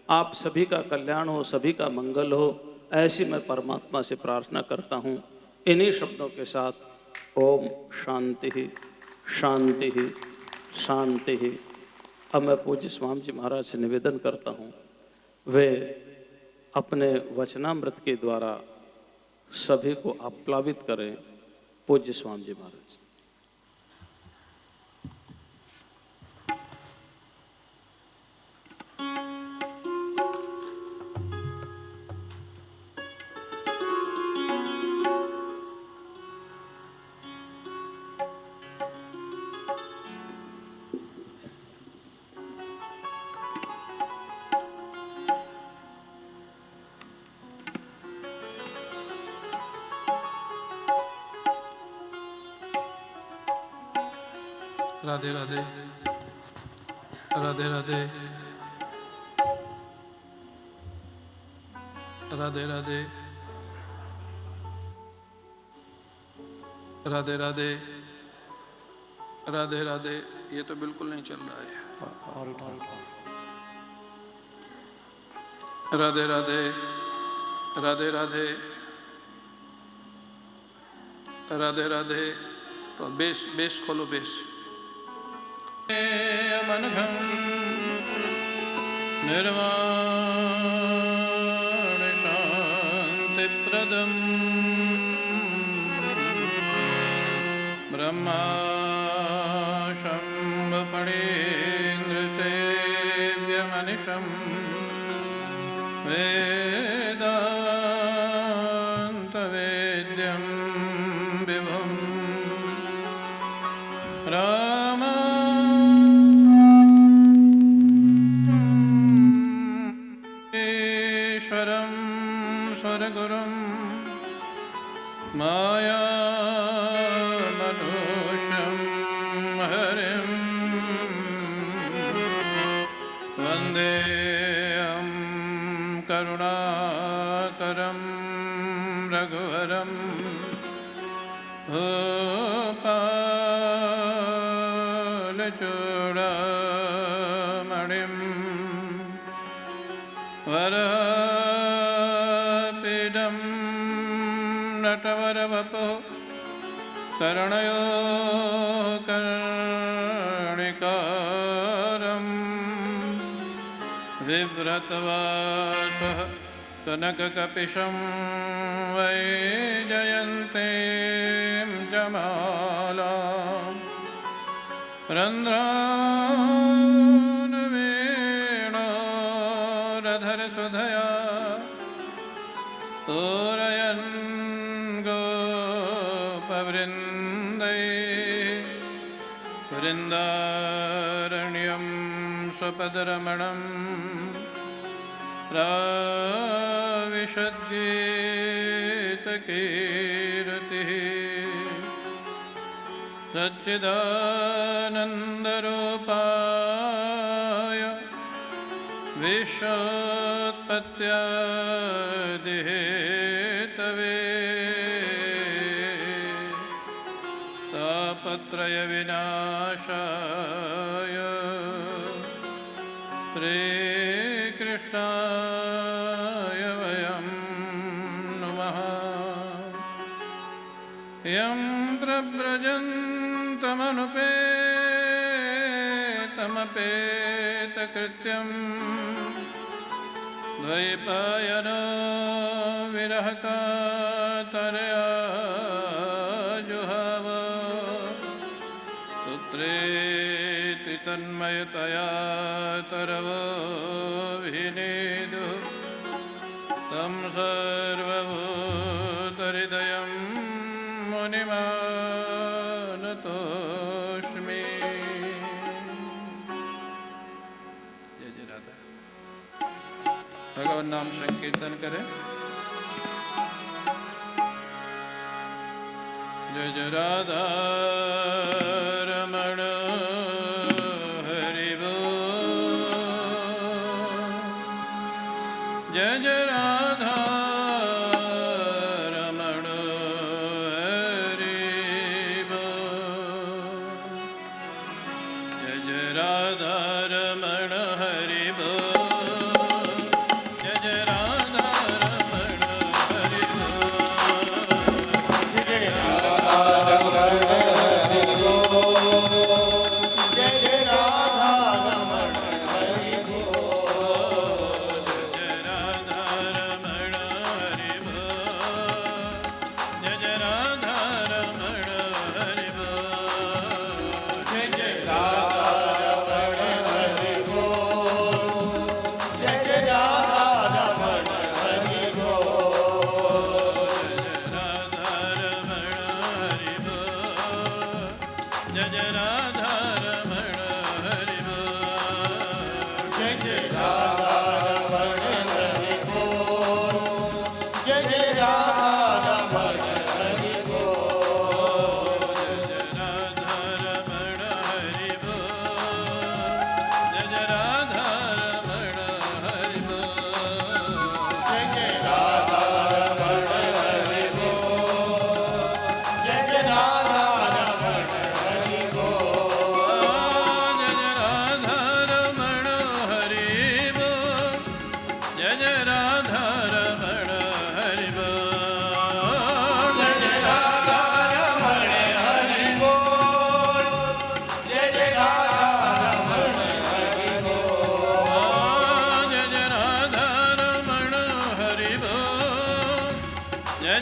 आप सभी का कल्याण हो, सभी का मंगल हो, ऐसी मैं परमात्मा से प्रार्थना करता हूँ। इन्हीं शब्दों के साथ ओम शांति ही शांति ही शांति ही। अब मैं पूज्य स्वामी जी महाराज से निवेदन करता हूँ, वे अपने वचनामृत के द्वारा सभी को आप्लावित करें। पूज्य स्वामी जी महाराज। राधे राधे राधे राधे राधे राधे राधे राधे राधे राधे। ये तो बिल्कुल नहीं चल रहा है। और उठा राधे राधे राधे राधे राधे राधे। तो बेस बेस खोलो, बेस। मनघम निर्वाण शांति प्रदम ब्रह्मा शंभ फणीन्द्र सेव्य मनिषम वेदांत वेद्यम विभुम राम ईश्वरं स्वरगुरुं माया मनुष्यं हरिं वन्देऽहं करुणाकरं रघुवरं भूपालचूडामणिं वरपीडं नटवरवपुः कर्णयो कर्णिकारं बिभ्रतवासः कनककपिशं वैजयन्तीं जमालां रन्ध्रानुवेणोरधरसुधया पूरयन् गोपवृन्दै वृन्दारण्यं स्वपदरमणं प्राविशद्गीतकीर्तिः सच्चिदानन्दरूपाय विश्वोत्पत्त्यादिहेतवे तापत्रयविनाशाय श्रीकृष्णाय वयं नमः। यं प्रव्रजन्तमनुपेतमपेतकृत्यं द्वैपायनो विरहकातरया जुहाव पुत्रेति तन्मयतया तरवोऽभिनेदु तं सर्वभूतहृदयं मुनिमानतोऽस्मि। जय जय राधा। भगवान नाम संकीर्तन करें। जय जय राधा रमण हरि बोल। जय जय राधा रमण हरि बोल। जय जय राधा रमण हरि बोल। जय जय राधा रमण हरि बोल। जय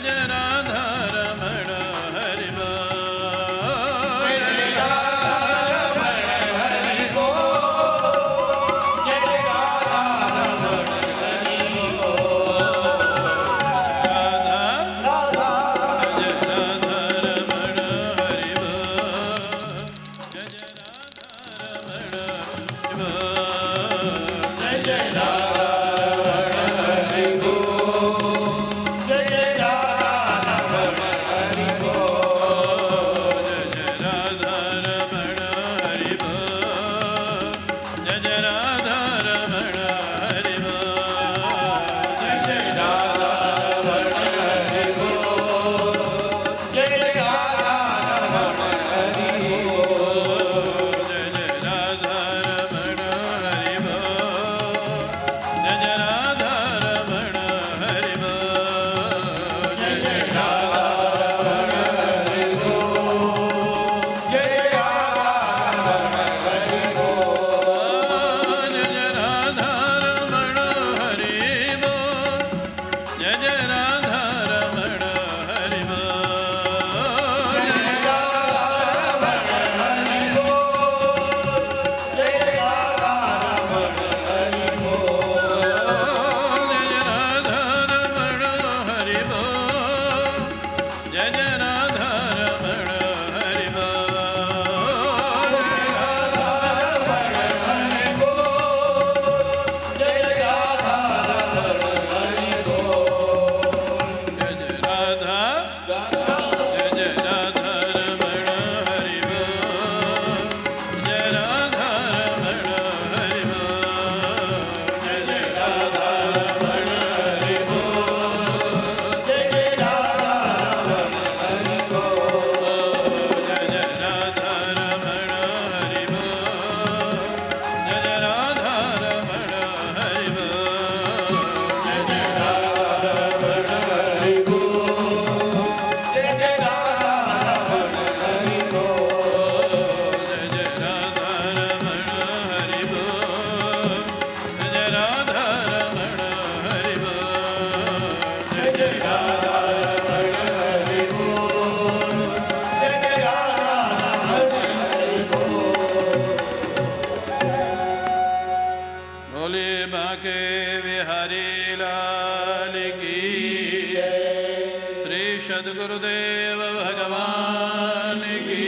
सद्गुरुदेव भगवान की,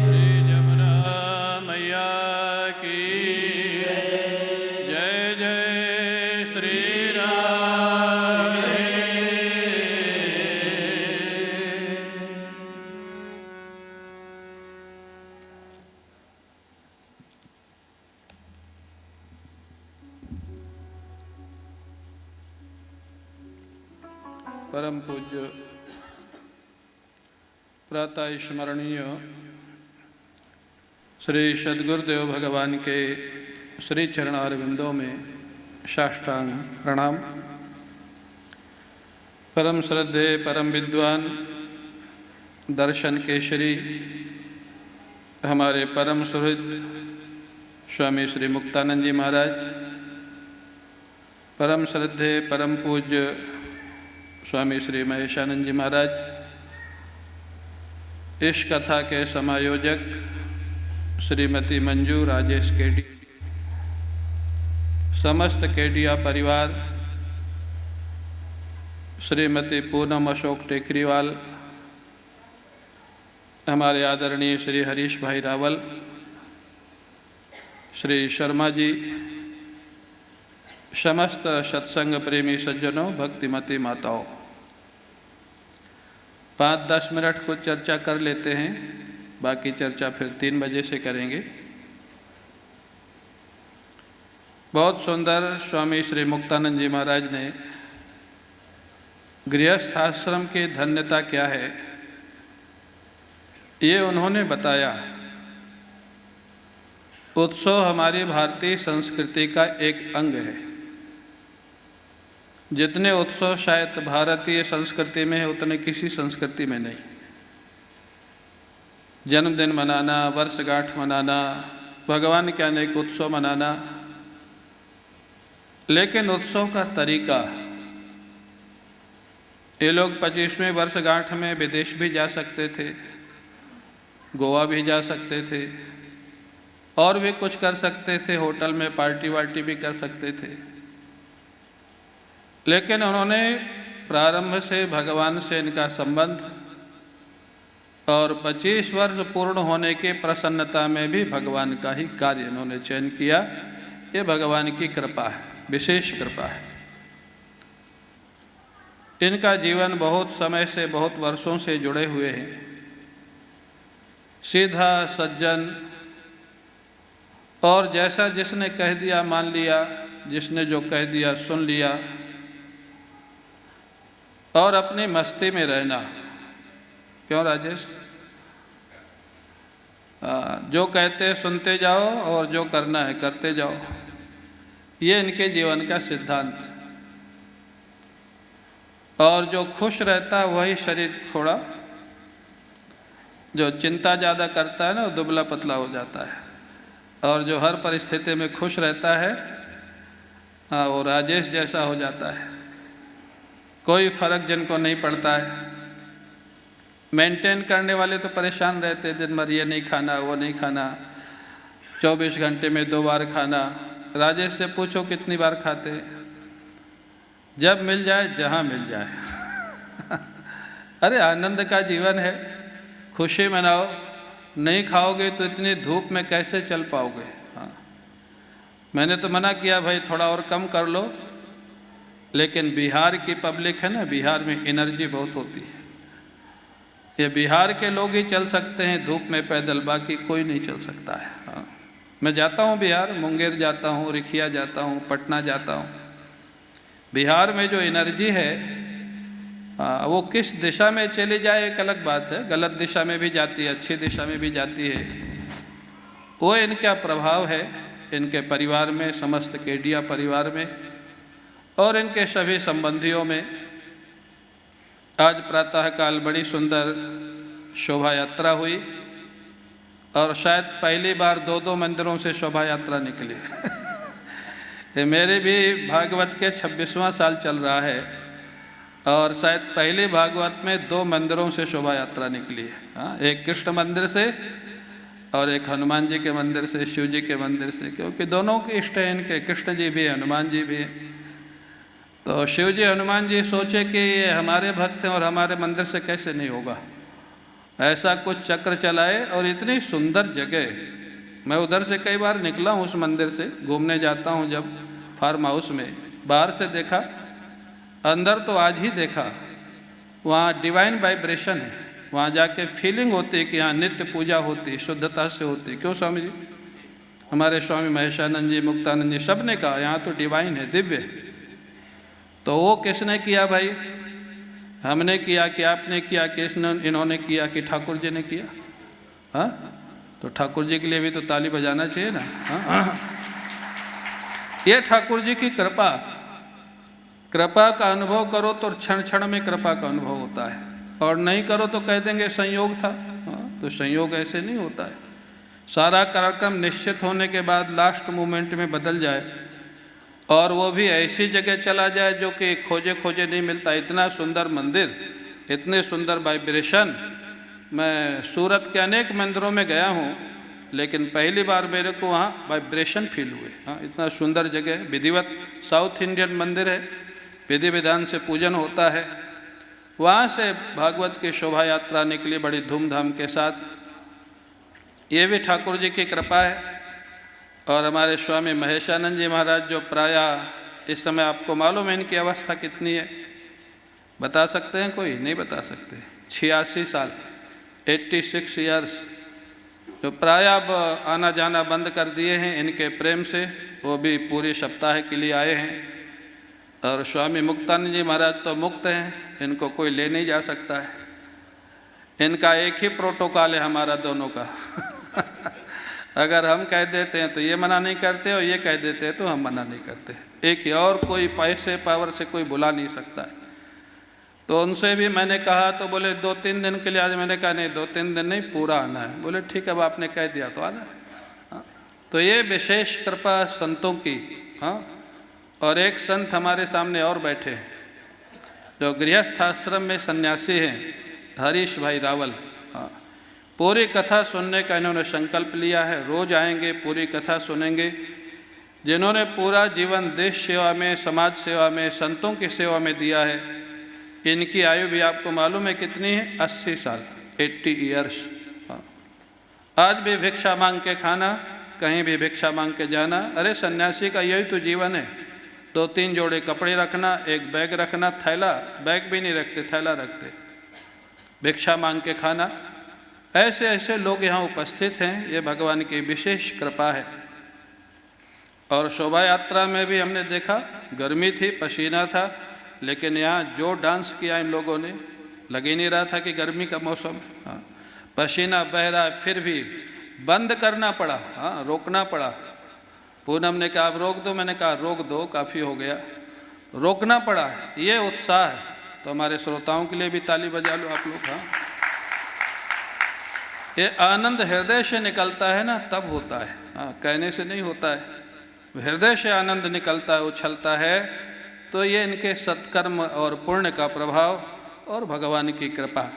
श्री जमुना मैया की जय। परम पूज्य प्रातः स्मरणीय श्री सद्गुरुदेव भगवान के श्री चरणारविंदों में साष्टांग प्रणाम। परम श्रद्धे परम विद्वान दर्शन केशरी हमारे परम सुहृद स्वामी श्री मुक्तानंद जी महाराज, परम श्रद्धे परम पूज्य स्वामी श्री महेशानंद जी महाराज, इस कथा के समायोजक श्रीमती मंजू राजेश केडी, समस्त केडिया परिवार, श्रीमती पूनम अशोक टेकरीवाल, हमारे आदरणीय श्री हरीश भाई रावल, श्री शर्मा जी, समस्त सत्संग प्रेमी सज्जनों, भक्तिमती माताओं, 5-10 मिनट कुछ चर्चा कर लेते हैं, बाकी चर्चा फिर 3 बजे से करेंगे। बहुत सुंदर स्वामी श्री मुक्तानंद जी महाराज ने गृहस्थ आश्रम की धन्यता क्या है ये उन्होंने बताया। उत्सव हमारी भारतीय संस्कृति का एक अंग है। जितने उत्सव शायद भारतीय संस्कृति में है उतने किसी संस्कृति में नहीं। जन्मदिन मनाना, वर्षगांठ मनाना, भगवान के अनेक उत्सव मनाना, लेकिन उत्सव का तरीका, ये लोग 25वें वर्षगांठ में विदेश भी जा सकते थे, गोवा भी जा सकते थे, और भी कुछ कर सकते थे, होटल में पार्टी वार्टी भी कर सकते थे, लेकिन उन्होंने प्रारंभ से भगवान से इनका संबंध और 25 वर्ष पूर्ण होने की प्रसन्नता में भी भगवान का ही कार्य इन्होंने चयन किया। ये भगवान की कृपा है, विशेष कृपा है। इनका जीवन बहुत समय से, बहुत वर्षों से जुड़े हुए हैं। सीधा सज्जन, और जैसा जिसने कह दिया मान लिया, जिसने जो कह दिया सुन लिया, और अपनी मस्ती में रहना। क्यों राजेश? जो कहते सुनते जाओ और जो करना है करते जाओ, ये इनके जीवन का सिद्धांत। और जो खुश रहता है वही शरीर थोड़ा, जो चिंता ज़्यादा करता है ना वो दुबला पतला हो जाता है, और जो हर परिस्थिति में खुश रहता है वो राजेश जैसा हो जाता है। कोई फर्क जिनको नहीं पड़ता है। मेंटेन करने वाले तो परेशान रहते, दिन भर ये नहीं खाना वो नहीं खाना, 24 घंटे में 2 बार खाना। राजेश से पूछो कितनी बार खाते? जब मिल जाए, जहाँ मिल जाए। अरे आनंद का जीवन है, खुशी मनाओ। नहीं खाओगे तो इतनी धूप में कैसे चल पाओगे? हाँ, मैंने तो मना किया भाई थोड़ा और कम कर लो, लेकिन बिहार की पब्लिक है ना, बिहार में एनर्जी बहुत होती है। ये बिहार के लोग ही चल सकते हैं धूप में पैदल, बाकी कोई नहीं चल सकता है। हाँ, मैं जाता हूँ बिहार, मुंगेर जाता हूँ, रिखिया जाता हूँ, पटना जाता हूँ। बिहार में जो एनर्जी है वो किस दिशा में चली जाए एक अलग बात है। गलत दिशा में भी जाती है, अच्छी दिशा में भी जाती है। वो इनका प्रभाव है इनके परिवार में, समस्त केडिया परिवार में, और इनके सभी संबंधियों में। आज प्रातःकाल बड़ी सुंदर शोभा यात्रा हुई, और शायद पहली बार 2-2 मंदिरों से शोभा यात्रा निकली। ये मेरे भी भागवत के 26वां साल चल रहा है, और शायद पहले भागवत में 2 मंदिरों से शोभा यात्रा निकली है। हाँ, एक कृष्ण मंदिर से और एक हनुमान जी के मंदिर से, शिव जी के मंदिर से, क्योंकि दोनों के इष्ट हैं इनके, कृष्ण जी भी हनुमान जी भी। तो शिव जी हनुमान जी सोचे कि ये हमारे भक्त हैं और हमारे मंदिर से कैसे नहीं होगा, ऐसा कुछ चक्र चलाए। और इतनी सुंदर जगह, मैं उधर से कई बार निकला हूँ, उस मंदिर से घूमने जाता हूँ जब फार्म हाउस में, बाहर से देखा, अंदर तो आज ही देखा। वहाँ डिवाइन वाइब्रेशन है, वहाँ जाके फीलिंग होती है कि यहाँ नित्य पूजा होती, शुद्धता से होती। क्यों स्वामी जी? हमारे स्वामी महेशानंद जी, मुक्तानंद जी, सब ने कहा यहाँ तो डिवाइन है, दिव्य। तो वो किसने किया भाई? हमने किया कि आपने किया कि इन्होंने किया कि ठाकुर जी ने किया? हाँ, तो ठाकुर जी के लिए भी तो ताली बजाना चाहिए ना। हाँ? ये ठाकुर जी की कृपा, कृपा का अनुभव करो तो क्षण क्षण में कृपा का अनुभव होता है, और नहीं करो तो कह देंगे संयोग था। हाँ, तो संयोग ऐसे नहीं होता है। सारा कार्यक्रम निश्चित होने के बाद लास्ट मोमेंट में बदल जाए, और वो भी ऐसी जगह चला जाए जो कि खोजे खोजे नहीं मिलता। इतना सुंदर मंदिर, इतने सुंदर वाइब्रेशन। मैं सूरत के अनेक मंदिरों में गया हूँ, लेकिन पहली बार मेरे को वहाँ वाइब्रेशन फील हुए। हाँ, इतना सुंदर जगह, विधिवत साउथ इंडियन मंदिर है, विधि विधान से पूजन होता है। वहाँ से भागवत की शोभा यात्रा निकली बड़ी धूमधाम के साथ। ये भी ठाकुर जी की कृपा है। और हमारे स्वामी महेशानंद जी महाराज, जो प्रायः इस समय आपको मालूम है इनकी अवस्था कितनी है, बता सकते हैं? कोई नहीं बता सकते। 86 साल, 86 ईयर्स, जो प्रायः अब आना जाना बंद कर दिए हैं इनके प्रेम से। वो भी पूरे सप्ताह के लिए आए हैं। और स्वामी मुक्तानंद जी महाराज तो मुक्त हैं, इनको कोई ले नहीं जा सकता है। इनका एक ही प्रोटोकॉल है हमारा दोनों का। अगर हम कह देते हैं तो ये मना नहीं करते, और ये कह देते हैं तो हम मना नहीं करते। एक ही, और कोई पैसे पावर से कोई बुला नहीं सकता है। तो उनसे भी मैंने कहा तो बोले 2-3 दिन के लिए। आज मैंने कहा नहीं, 2-3 दिन नहीं, पूरा आना है। बोले ठीक है, अब आपने कह दिया तो आना है। हाँ, तो ये विशेष कृपा संतों की। हाँ, और एक संत हमारे सामने और बैठे हैं, जो गृहस्थ आश्रम में सन्यासी हैं, हरीश भाई रावल। हाँ, पूरी कथा सुनने का इन्होंने संकल्प लिया है। रोज आएंगे, पूरी कथा सुनेंगे। जिन्होंने पूरा जीवन देश सेवा में, समाज सेवा में, संतों की सेवा में दिया है। इनकी आयु भी आपको मालूम है कितनी है? 80 साल, 80 ईयर्स। आज भी भिक्षा मांग के खाना, कहीं भी भिक्षा मांग के जाना। अरे सन्यासी का यही तो जीवन है। 2-3 जोड़े कपड़े रखना, एक बैग रखना, थैला, बैग भी नहीं रखते, थैला रखते, भिक्षा मांग के खाना। ऐसे ऐसे लोग यहाँ उपस्थित हैं। ये भगवान की विशेष कृपा है। और शोभा यात्रा में भी हमने देखा, गर्मी थी, पसीना था, लेकिन यहाँ जो डांस किया इन लोगों ने, लग ही नहीं रहा था कि गर्मी का मौसम। हाँ, पसीना बह रहा है, फिर भी बंद करना पड़ा। हाँ, रोकना पड़ा। पूनम ने कहा आप रोक दो, मैंने कहा रोक दो, काफ़ी हो गया। रोकना पड़ा। ये उत्साह है। तो हमारे श्रोताओं के लिए भी ताली बजा लो आप लोग। हाँ, ये आनंद हृदय से निकलता है ना, तब होता है। हाँ, कहने से नहीं होता है। हृदय से आनंद निकलता है, उछलता है। तो ये इनके सत्कर्म और पुण्य का प्रभाव और भगवान की कृपा।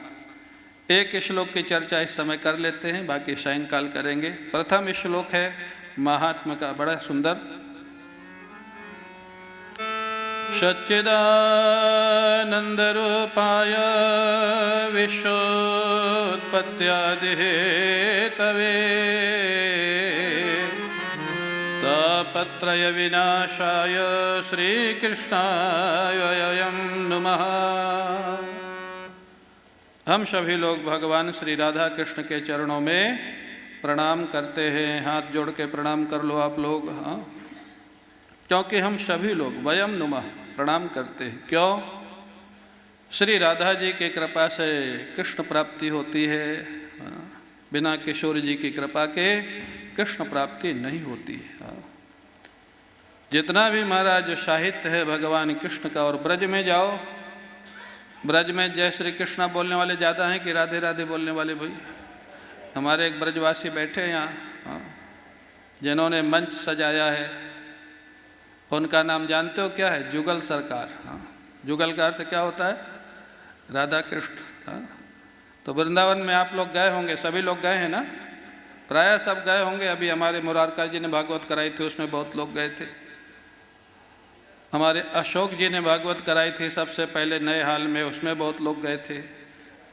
एक श्लोक की चर्चा इस समय कर लेते हैं, बाकी सायंकाल करेंगे। प्रथम श्लोक है महात्मा का, बड़ा सुंदर। सच्चिदानंद रूपाय विश्वोत्पत्त्यादि हेतवे तापत्रय विनाशाय श्रीकृष्णाय वयं नमः। हम सभी लोग भगवान श्री राधा कृष्ण के चरणों में प्रणाम करते हैं। हाथ जोड़ के प्रणाम कर लो आप लोग। हाँ, क्योंकि हम सभी लोग वयम नुमः प्रणाम करते हैं। क्यों? श्री राधा जी की कृपा से कृष्ण प्राप्ति होती है। बिना किशोर जी की कृपा के कृष्ण प्राप्ति नहीं होती है। जितना भी महाराज साहित्य है भगवान कृष्ण का, और ब्रज में जाओ, ब्रज में जय श्री कृष्णा बोलने वाले ज़्यादा हैं कि राधे राधे बोलने वाले? भाई हमारे एक ब्रजवासी बैठे हैं यहाँ, जिन्होंने मंच सजाया है। उनका नाम जानते हो क्या है? जुगल सरकार। हाँ, जुगल का अर्थ क्या होता है? राधा कृष्ण। हाँ, तो वृंदावन में आप लोग गए होंगे, सभी लोग गए हैं ना, प्रायः सब गए होंगे। अभी हमारे मुरारका जी ने भागवत कराई थी, उसमें बहुत लोग गए थे। हमारे अशोक जी ने भागवत कराई थी सबसे पहले नए हाल में, उसमें बहुत लोग गए थे।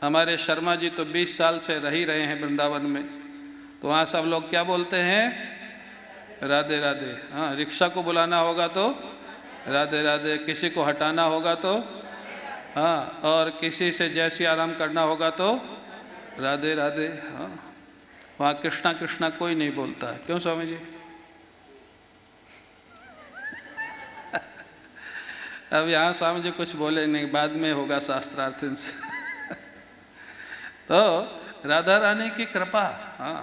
हमारे शर्मा जी तो 20 साल से रह ही रहे हैं वृंदावन में, तो वहाँ सब लोग क्या बोलते हैं? राधे राधे। हाँ, रिक्शा को बुलाना होगा तो राधे राधे, किसी को हटाना होगा तो हाँ, और किसी से जय सिया राम करना होगा तो राधे राधे। हाँ, वहाँ कृष्णा कृष्णा कोई नहीं बोलता है। क्यों स्वामी जी? अब यहाँ स्वामी जी कुछ बोले नहीं, बाद में होगा शास्त्रार्थ से। तो राधा रानी की कृपा, हाँ,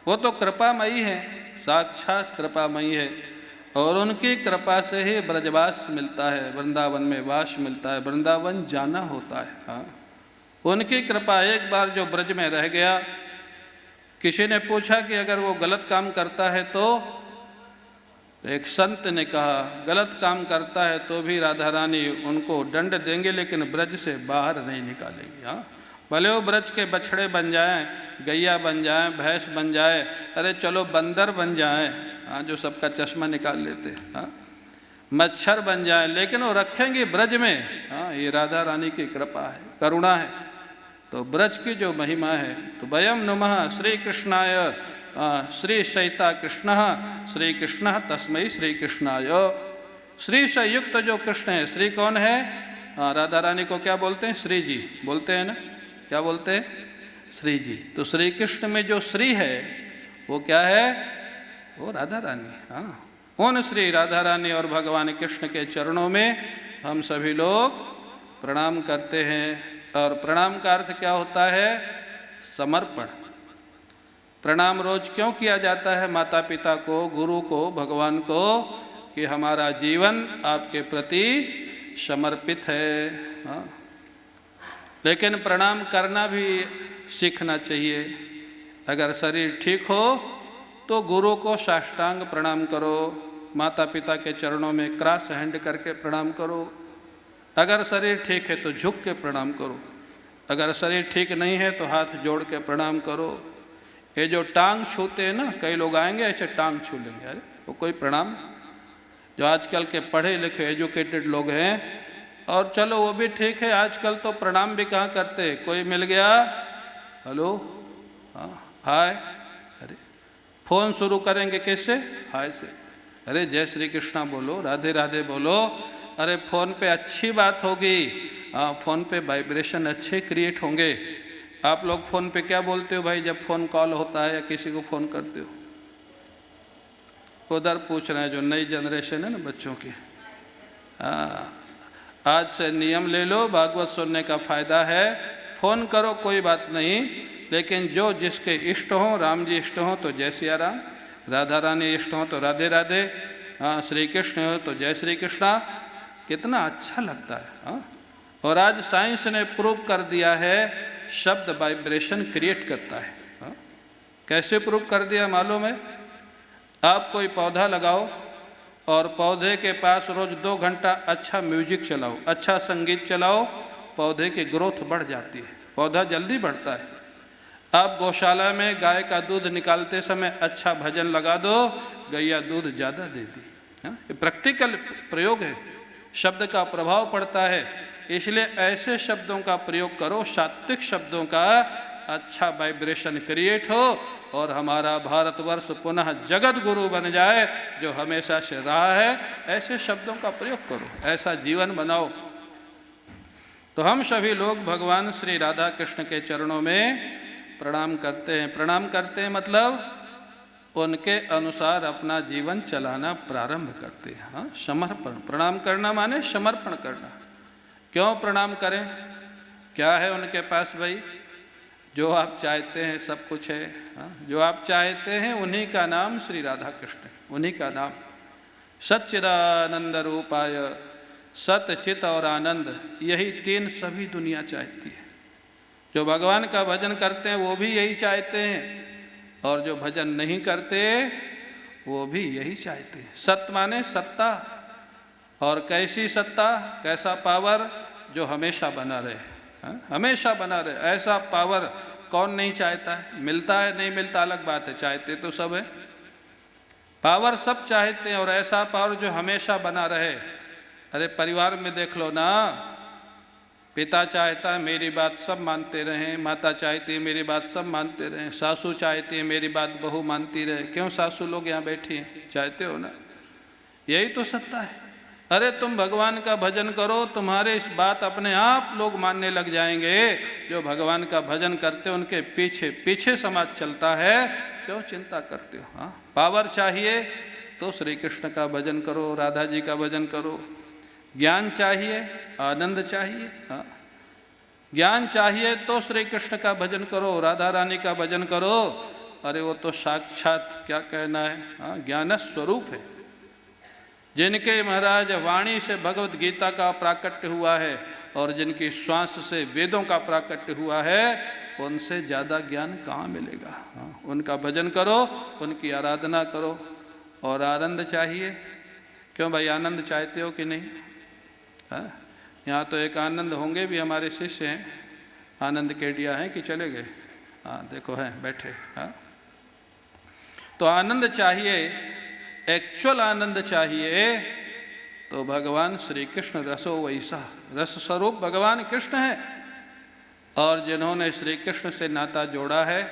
वो तो कृपामयी है, साक्षात कृपामयी है, और उनकी कृपा से ही ब्रजवास मिलता है, वृंदावन में वास मिलता है, वृंदावन जाना होता है। हाँ, उनकी कृपा। एक बार जो ब्रज में रह गया, किसी ने पूछा कि अगर वो गलत काम करता है तो एक संत ने कहा गलत काम करता है तो भी राधा रानी उनको दंड देंगे, लेकिन ब्रज से बाहर नहीं निकालेंगे। हाँ, भले वो ब्रज के बछड़े बन जाएं, गैया बन जाएं, भैंस बन जाए, अरे चलो बंदर बन जाएं, हाँ, जो सबका चश्मा निकाल लेते, हाँ, मच्छर बन जाएं, लेकिन वो रखेंगे ब्रज में। हाँ, ये राधा रानी की कृपा है, करुणा है। तो ब्रज की जो महिमा है, तो वयम नुमः श्री कृष्णाय श्री शैता कृष्ण श्री कृष्ण तस्मै श्री कृष्णाय। श्री से युक्त जो कृष्ण है, श्री कौन है? राधा रानी को क्या बोलते हैं? श्री जी बोलते हैं ना, क्या बोलते हैं? श्री जी। तो श्री कृष्ण में जो श्री है वो क्या है? वो राधा रानी। हाँ, उन श्री राधा रानी और भगवान कृष्ण के चरणों में हम सभी लोग प्रणाम करते हैं। और प्रणाम का अर्थ क्या होता है? समर्पण। प्रणाम रोज क्यों किया जाता है? माता पिता को, गुरु को, भगवान को, कि हमारा जीवन आपके प्रति समर्पित है। हाँ, लेकिन प्रणाम करना भी सीखना चाहिए। अगर शरीर ठीक हो तो गुरु को साष्टांग प्रणाम करो, माता पिता के चरणों में क्रॉस हैंड करके प्रणाम करो। अगर शरीर ठीक है तो झुक के प्रणाम करो, अगर शरीर ठीक नहीं है तो हाथ जोड़ के प्रणाम करो। ये जो टांग छूते हैं ना, कई लोग आएंगे ऐसे टांग छू लेंगे, अरे वो कोई प्रणाम? जो आजकल के पढ़े लिखे एजुकेटेड लोग हैं, और चलो वो भी ठीक है, आजकल तो प्रणाम भी कहाँ करते, कोई मिल गया हेलो, हाँ, हाय, अरे फोन शुरू करेंगे कैसे? हाय से। अरे जय श्री कृष्णा बोलो, राधे राधे बोलो। अरे फ़ोन पे अच्छी बात होगी, हाँ, फ़ोन पे वाइब्रेशन अच्छे क्रिएट होंगे। आप लोग फ़ोन पे क्या बोलते हो भाई जब फ़ोन कॉल होता है या किसी को फ़ोन करते हो? उधर पूछ रहे हैं, जो नई जनरेशन है ना बच्चों की। आज से नियम ले लो, भागवत सुनने का फ़ायदा है। फ़ोन करो कोई बात नहीं, लेकिन जो जिसके इष्ट हों, राम जी इष्ट हों तो जय सिया राम, राधा रानी इष्ट हों तो राधे राधे, हाँ, श्री कृष्ण हो तो जय श्री कृष्णा। कितना अच्छा लगता है। हाँ, और आज साइंस ने प्रूव कर दिया है, शब्द वाइब्रेशन क्रिएट करता है। हाँ, कैसे प्रूव कर दिया मालूम है? आप कोई पौधा लगाओ और पौधे के पास रोज 2 घंटा अच्छा म्यूजिक चलाओ, अच्छा संगीत चलाओ, पौधे की ग्रोथ बढ़ जाती है, पौधा जल्दी बढ़ता है। आप गौशाला में गाय का दूध निकालते समय अच्छा भजन लगा दो, गैया दूध ज़्यादा देती। हाँ, ये प्रैक्टिकल प्रयोग है, शब्द का प्रभाव पड़ता है। इसलिए ऐसे शब्दों का प्रयोग करो, सात्विक शब्दों का, अच्छा वाइब्रेशन क्रिएट हो और हमारा भारतवर्ष पुनः जगत गुरु बन जाए जो हमेशा से रहा है। ऐसे शब्दों का प्रयोग करो, ऐसा जीवन बनाओ। तो हम सभी लोग भगवान श्री राधा कृष्ण के चरणों में प्रणाम करते हैं। प्रणाम करते हैं मतलब उनके अनुसार अपना जीवन चलाना प्रारंभ करते हैं। हाँ, समर्पण। प्रणाम करना माने समर्पण करना। क्यों प्रणाम करें? क्या है उनके पास भाई? जो आप चाहते हैं सब कुछ है। हाँ, जो आप चाहते हैं उन्हीं का नाम श्री राधा कृष्ण, उन्हीं का नाम। सच्चिदानंद रूपाय, सत चित और आनंद, यही 3 सभी दुनिया चाहती है। जो भगवान का भजन करते हैं वो भी यही चाहते हैं, और जो भजन नहीं करते वो भी यही चाहते हैं। सत्य माने सत्ता, और कैसी सत्ता, कैसा पावर? जो हमेशा बना रहे। हाँ, हमेशा बना रहे। ऐसा पावर कौन नहीं चाहता है? मिलता है नहीं मिलता अलग बात है, चाहते तो सब है। पावर सब चाहते हैं, और ऐसा पावर जो हमेशा बना रहे। अरे परिवार में देख लो ना, पिता चाहता है मेरी बात सब मानते रहें, माता चाहती है मेरी बात सब मानते रहें, सासू चाहती है मेरी बात बहू मानती रहे। क्यों सासू लोग यहाँ बैठी हैं? चाहते हो ना? यही तो सत्ता है। अरे तुम भगवान का भजन करो, तुम्हारे इस बात अपने आप लोग मानने लग जाएंगे। जो भगवान का भजन करते उनके पीछे पीछे समाज चलता है। क्यों चिंता करते हो? हाँ, पावर चाहिए तो श्री कृष्ण का भजन करो, राधा जी का भजन करो। ज्ञान चाहिए, आनंद चाहिए। हाँ, ज्ञान चाहिए तो श्री कृष्ण का भजन करो, राधा रानी का भजन करो। अरे वो तो साक्षात क्या कहना है, हाँ, ज्ञान स्वरूप है। जिनके महाराज वाणी से भगवत गीता का प्राकट्य हुआ है और जिनकी श्वास से वेदों का प्राकट्य हुआ है, उनसे ज़्यादा ज्ञान कहाँ मिलेगा। हाँ, उनका भजन करो, उनकी आराधना करो। और आनंद चाहिए, क्यों भाई, आनंद चाहते हो कि नहीं? हाँ, यहाँ तो एक आनंद होंगे भी हमारे शिष्य हैं, आनंद केडिया हैं कि चले गए? हाँ देखो हैं बैठे। हाँ, तो आनंद चाहिए, एक्चुअल आनंद चाहिए, तो भगवान श्री कृष्ण रसो वैसा, रस स्वरूप भगवान कृष्ण है। और जिन्होंने श्री कृष्ण से नाता जोड़ा है,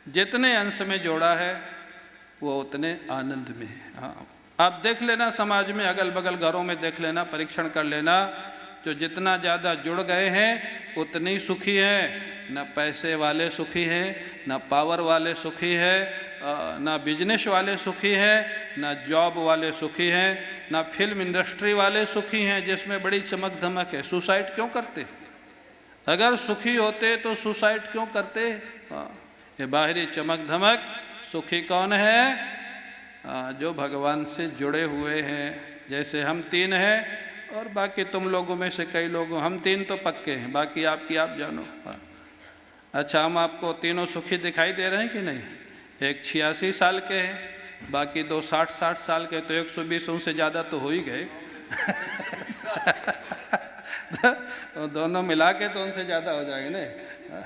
जितने अंश में जोड़ा है, वो उतने आनंद में है। हाँ, आप देख लेना समाज में, अगल बगल घरों में देख लेना, परीक्षण कर लेना, जो जितना ज़्यादा जुड़ गए हैं उतने ही सुखी हैं। न पैसे वाले सुखी हैं, न पावर वाले सुखी हैं, न बिजनेस वाले सुखी हैं, न जॉब वाले सुखी हैं, न फिल्म इंडस्ट्री वाले सुखी हैं जिसमें बड़ी चमक धमक है। सुसाइड क्यों करते? अगर सुखी होते तो सुसाइड क्यों करते? ये बाहरी चमक धमक, सुखी कौन है? जो भगवान से जुड़े हुए हैं। जैसे हम तीन हैं और बाकी तुम लोगों में से कई लोग, हम तीन तो पक्के हैं, बाकी आपकी आप जानो। अच्छा, हम आपको तीनों सुखी दिखाई दे रहे हैं कि नहीं? एक 86 साल के हैं, बाकी दो 60 साल के, तो 120 उनसे ज़्यादा तो हो ही गए। तो दोनों मिला के तो उनसे ज़्यादा हो जाएंगे ना।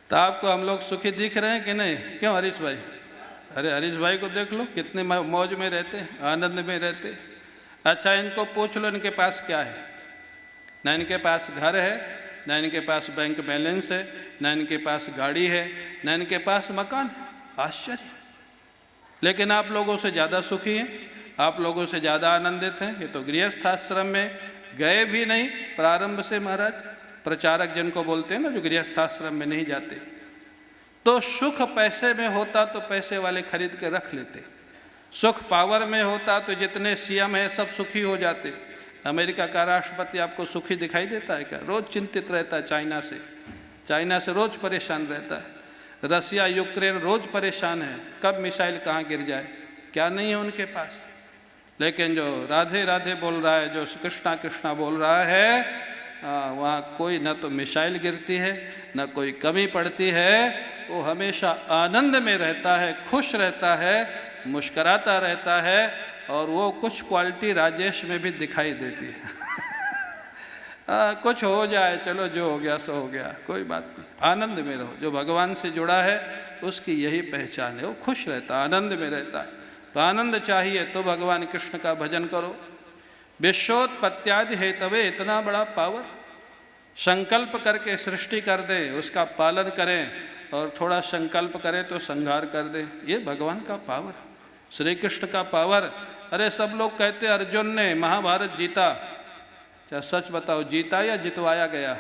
तो आपको हम लोग सुखी दिख रहे हैं कि नहीं? क्यों हरीश भाई? अरे हरीश भाई को देख लो, कितने मौज में रहते, आनंद में रहते। अच्छा, इनको पूछ लो इनके पास क्या है। ना इनके पास घर है, ना इनके पास बैंक बैलेंस है, ना इनके पास गाड़ी है, ना इनके पास मकान है। आश्चर्य। लेकिन आप लोगों से ज़्यादा सुखी हैं, आप लोगों से ज़्यादा आनंदित हैं। ये तो गृहस्थ आश्रम में गए भी नहीं प्रारंभ से महाराज, प्रचारक जिनको बोलते हैं ना, जो गृहस्थ आश्रम में नहीं जाते। तो सुख पैसे में होता तो पैसे वाले खरीद के रख लेते, सुख पावर में होता तो जितने सीएम है सब सुखी हो जाते। अमेरिका का राष्ट्रपति आपको सुखी दिखाई देता है क्या? रोज चिंतित रहता है चाइना से रोज परेशान रहता है। रसिया यूक्रेन रोज परेशान है, कब मिसाइल कहाँ गिर जाए, क्या नहीं है उनके पास। लेकिन जो राधे राधे बोल रहा है, जो कृष्णा कृष्णा बोल रहा है, वहाँ कोई न तो मिसाइल गिरती है, न कोई कमी पड़ती है। वो हमेशा आनंद में रहता है, खुश रहता है, मुस्कराता रहता है। और वो कुछ क्वालिटी राजेश में भी दिखाई देती है। कुछ हो जाए, चलो जो हो गया सो हो गया, कोई बात नहीं, आनंद में रहो। जो भगवान से जुड़ा है उसकी यही पहचान है, वो खुश रहता है, आनंद में रहता है। तो आनंद चाहिए तो भगवान कृष्ण का भजन करो। विश्वोत्पत्त्यादि हेतवे, इतना बड़ा पावर, संकल्प करके सृष्टि कर दे, उसका पालन करें, और थोड़ा संकल्प करें तो संहार कर दे। ये भगवान का पावर, श्री कृष्ण का पावर। अरे सब लोग कहते अर्जुन ने महाभारत जीता, क्या सच बताओ, जीता या जितवाया गया?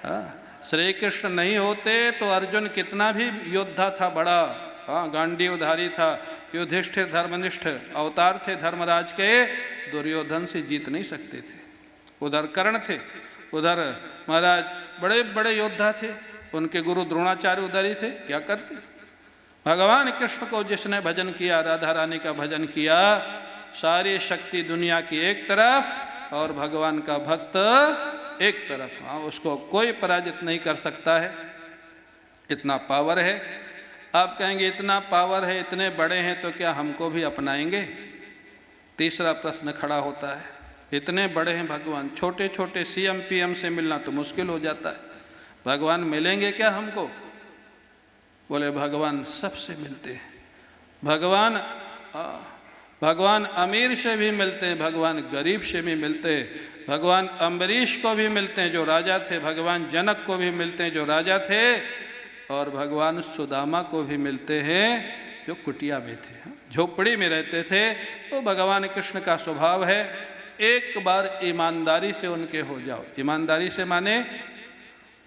हाँ, श्री कृष्ण नहीं होते तो अर्जुन कितना भी योद्धा था बड़ा, हाँ, गांडीवधारी था, युधिष्ठिर धर्मनिष्ठ अवतार थे धर्मराज के, दुर्योधन से जीत नहीं सकते थे। उधर कर्ण थे, उधर महाराज बड़े बड़े योद्धा थे, उनके गुरु द्रोणाचार्य उधर ही थे, क्या करते? भगवान कृष्ण को जिसने भजन किया, राधा रानी का भजन किया, सारी शक्ति दुनिया की एक तरफ और भगवान का भक्त एक तरफ। हाँ, उसको कोई पराजित नहीं कर सकता है, इतना पावर है। आप कहेंगे इतना पावर है, इतने बड़े हैं, तो क्या हमको भी अपनाएंगे? तीसरा प्रश्न खड़ा होता है। इतने बड़े हैं भगवान, छोटे छोटे सीएम पीएम से मिलना तो मुश्किल हो जाता है, भगवान मिलेंगे क्या हमको? बोले भगवान सबसे मिलते हैं। भगवान अमीर से भी मिलते हैं, भगवान गरीब से भी मिलते हैं, भगवान अम्बरीश को भी मिलते हैं जो राजा थे, भगवान जनक को भी मिलते हैं जो राजा थे, और भगवान सुदामा को भी मिलते हैं जो कुटिया में थे, झोपड़ी में रहते थे। तो भगवान कृष्ण का स्वभाव है, एक बार ईमानदारी से उनके हो जाओ। ईमानदारी से माने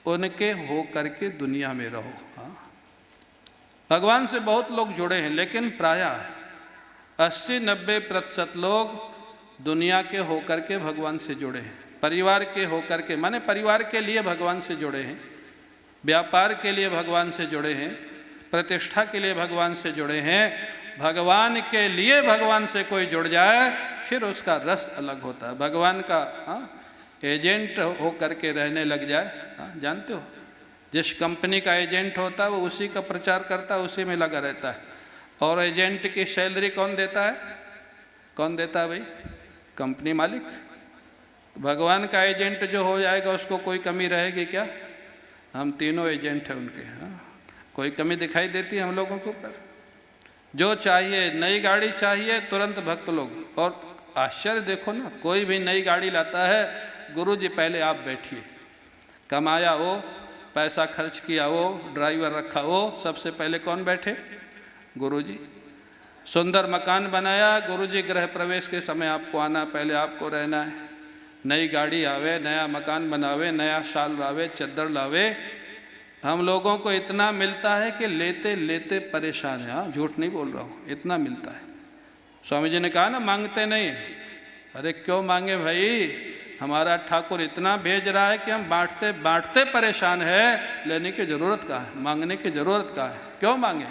उनके हो करके दुनिया में रहो। हाँ, भगवान से बहुत लोग जुड़े हैं, लेकिन प्रायः 80-90% लोग दुनिया के होकर के भगवान से जुड़े हैं, परिवार के होकर के, माने परिवार के लिए भगवान से जुड़े हैं, व्यापार के लिए भगवान से जुड़े हैं, प्रतिष्ठा के लिए भगवान से जुड़े हैं। भगवान के लिए भगवान से कोई जुड़ जाए फिर उसका रस अलग होता है। भगवान का एजेंट हो करके रहने लग जाए, जानते हो जिस कंपनी का एजेंट होता है वो उसी का प्रचार करता है, उसी में लगा रहता है। और एजेंट की सैलरी कौन देता है? कौन देता है भाई? कंपनी मालिक। भगवान का एजेंट जो हो जाएगा उसको कोई कमी रहेगी क्या? हम तीनों एजेंट हैं उनके। कोई कमी दिखाई देती है हम लोगों के ऊपर? जो चाहिए, नई गाड़ी चाहिए तुरंत भक्त लोग। और आश्चर्य देखो ना, कोई भी नई गाड़ी लाता है, गुरु जी पहले आप बैठिए, कमाया वो, पैसा खर्च किया वो, ड्राइवर रखा वो, सबसे पहले कौन बैठे? गुरु जी। सुंदर मकान बनाया, गुरु जी गृह प्रवेश के समय आपको आना, पहले आपको रहना है। नई गाड़ी आवे, नया मकान बनावे, नया शाल लावे, चद्दर लावे, हम लोगों को इतना मिलता है कि लेते लेते परेशान है। हाँ, झूठ नहीं बोल रहा हूँ, इतना मिलता है। स्वामी जी ने कहा ना मांगते नहीं। अरे क्यों मांगे भाई, हमारा ठाकुर इतना भेज रहा है कि हम बांटते बांटते परेशान है, लेने की ज़रूरत कहाँ है, मांगने की ज़रूरत कहाँ है? क्यों मांगे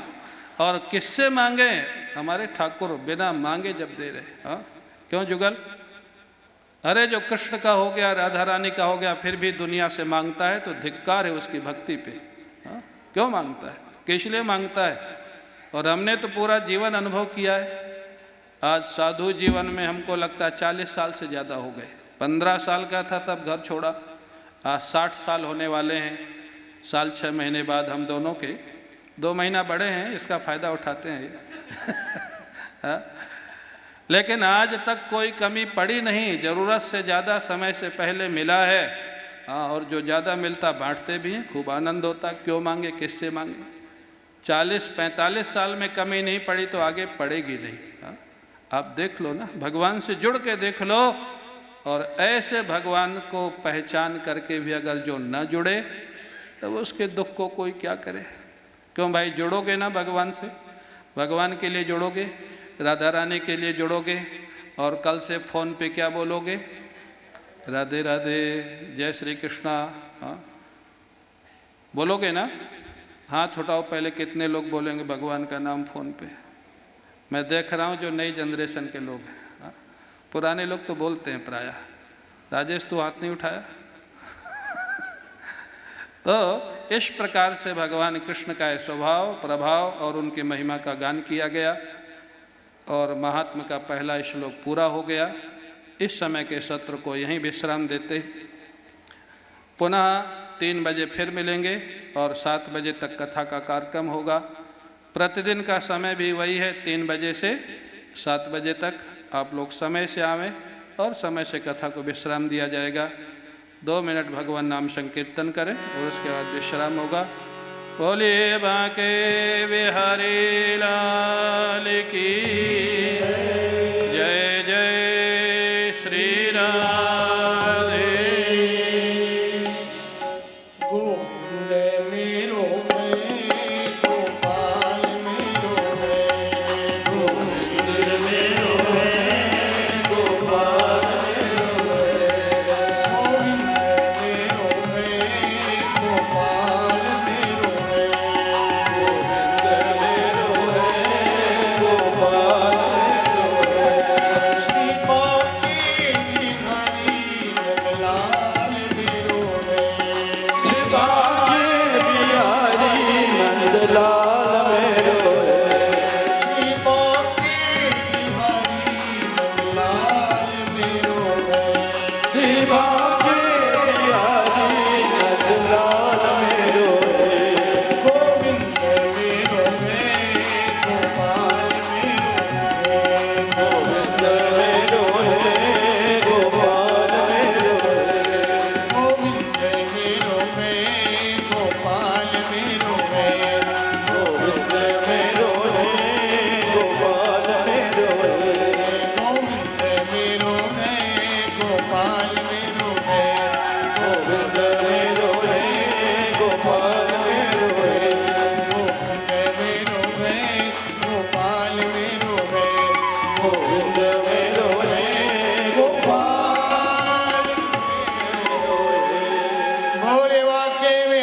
और किससे मांगे? हमारे ठाकुर बिना मांगे जब दे रहे। हाँ, क्यों जुगल? अरे जो कृष्ण का हो गया, राधा रानी का हो गया, फिर भी दुनिया से मांगता है तो धिक्कार है उसकी भक्ति पे। हाँ, क्यों मांगता है, किस लिए मांगता है? और हमने तो पूरा जीवन अनुभव किया है। आज साधु जीवन में हमको लगता है 40 साल से ज़्यादा हो गए। 15 साल का था तब घर छोड़ा, आज 60 साल होने वाले हैं। साल 6 महीने बाद हम दोनों के 2 महीना बड़े हैं, इसका फ़ायदा उठाते हैं। लेकिन आज तक कोई कमी पड़ी नहीं, ज़रूरत से ज़्यादा समय से पहले मिला है। हाँ, और जो ज़्यादा मिलता बांटते भी हैं, खूब आनंद होता। क्यों मांगे, किससे मांगे? 40-45 साल में कमी नहीं पड़ी तो आगे पड़ेगी नहीं। हाँ, आप देख लो ना, भगवान से जुड़ के देख लो। और ऐसे भगवान को पहचान करके भी अगर जो न जुड़े तब उसके दुख को कोई क्या करे? क्यों भाई, जुड़ोगे ना भगवान से, भगवान के लिए जुड़ोगे, राधा रानी के लिए जुड़ोगे, और कल से फ़ोन पे क्या बोलोगे? राधे राधे, जय श्री कृष्णा। हाँ, बोलोगे ना? हाथ उठाओ पहले, कितने लोग बोलेंगे भगवान का नाम फ़ोन पे? मैं देख रहा हूँ जो नई जनरेशन के लोग हैं। हाँ, पुराने लोग तो बोलते हैं प्रायः। राजेश तू हाथ नहीं उठाया? तो इस प्रकार से भगवान कृष्ण का स्वभाव, प्रभाव और उनकी महिमा का गान किया गया और महात्मा का पहला श्लोक पूरा हो गया। इस समय के सत्र को यहीं विश्राम देते, पुनः 3 बजे फिर मिलेंगे और 7 बजे तक कथा का कार्यक्रम होगा। प्रतिदिन का समय भी वही है, 3 बजे से 7 बजे तक। आप लोग समय से आवें और समय से कथा को विश्राम दिया जाएगा। 2 मिनट भगवान नाम संकीर्तन करें और उसके बाद विश्राम होगा। बोलिए बांके बिहारी लाल की जय, जय श्री राधे। गोविंद मेरो है, गोपाल मेरो है, गोविंद मेरो है, गोपाल मेरो है, गोविंद मेरो है, गोपाल मेरो है, गोविंद मेरो है, गोपाल वाक्ये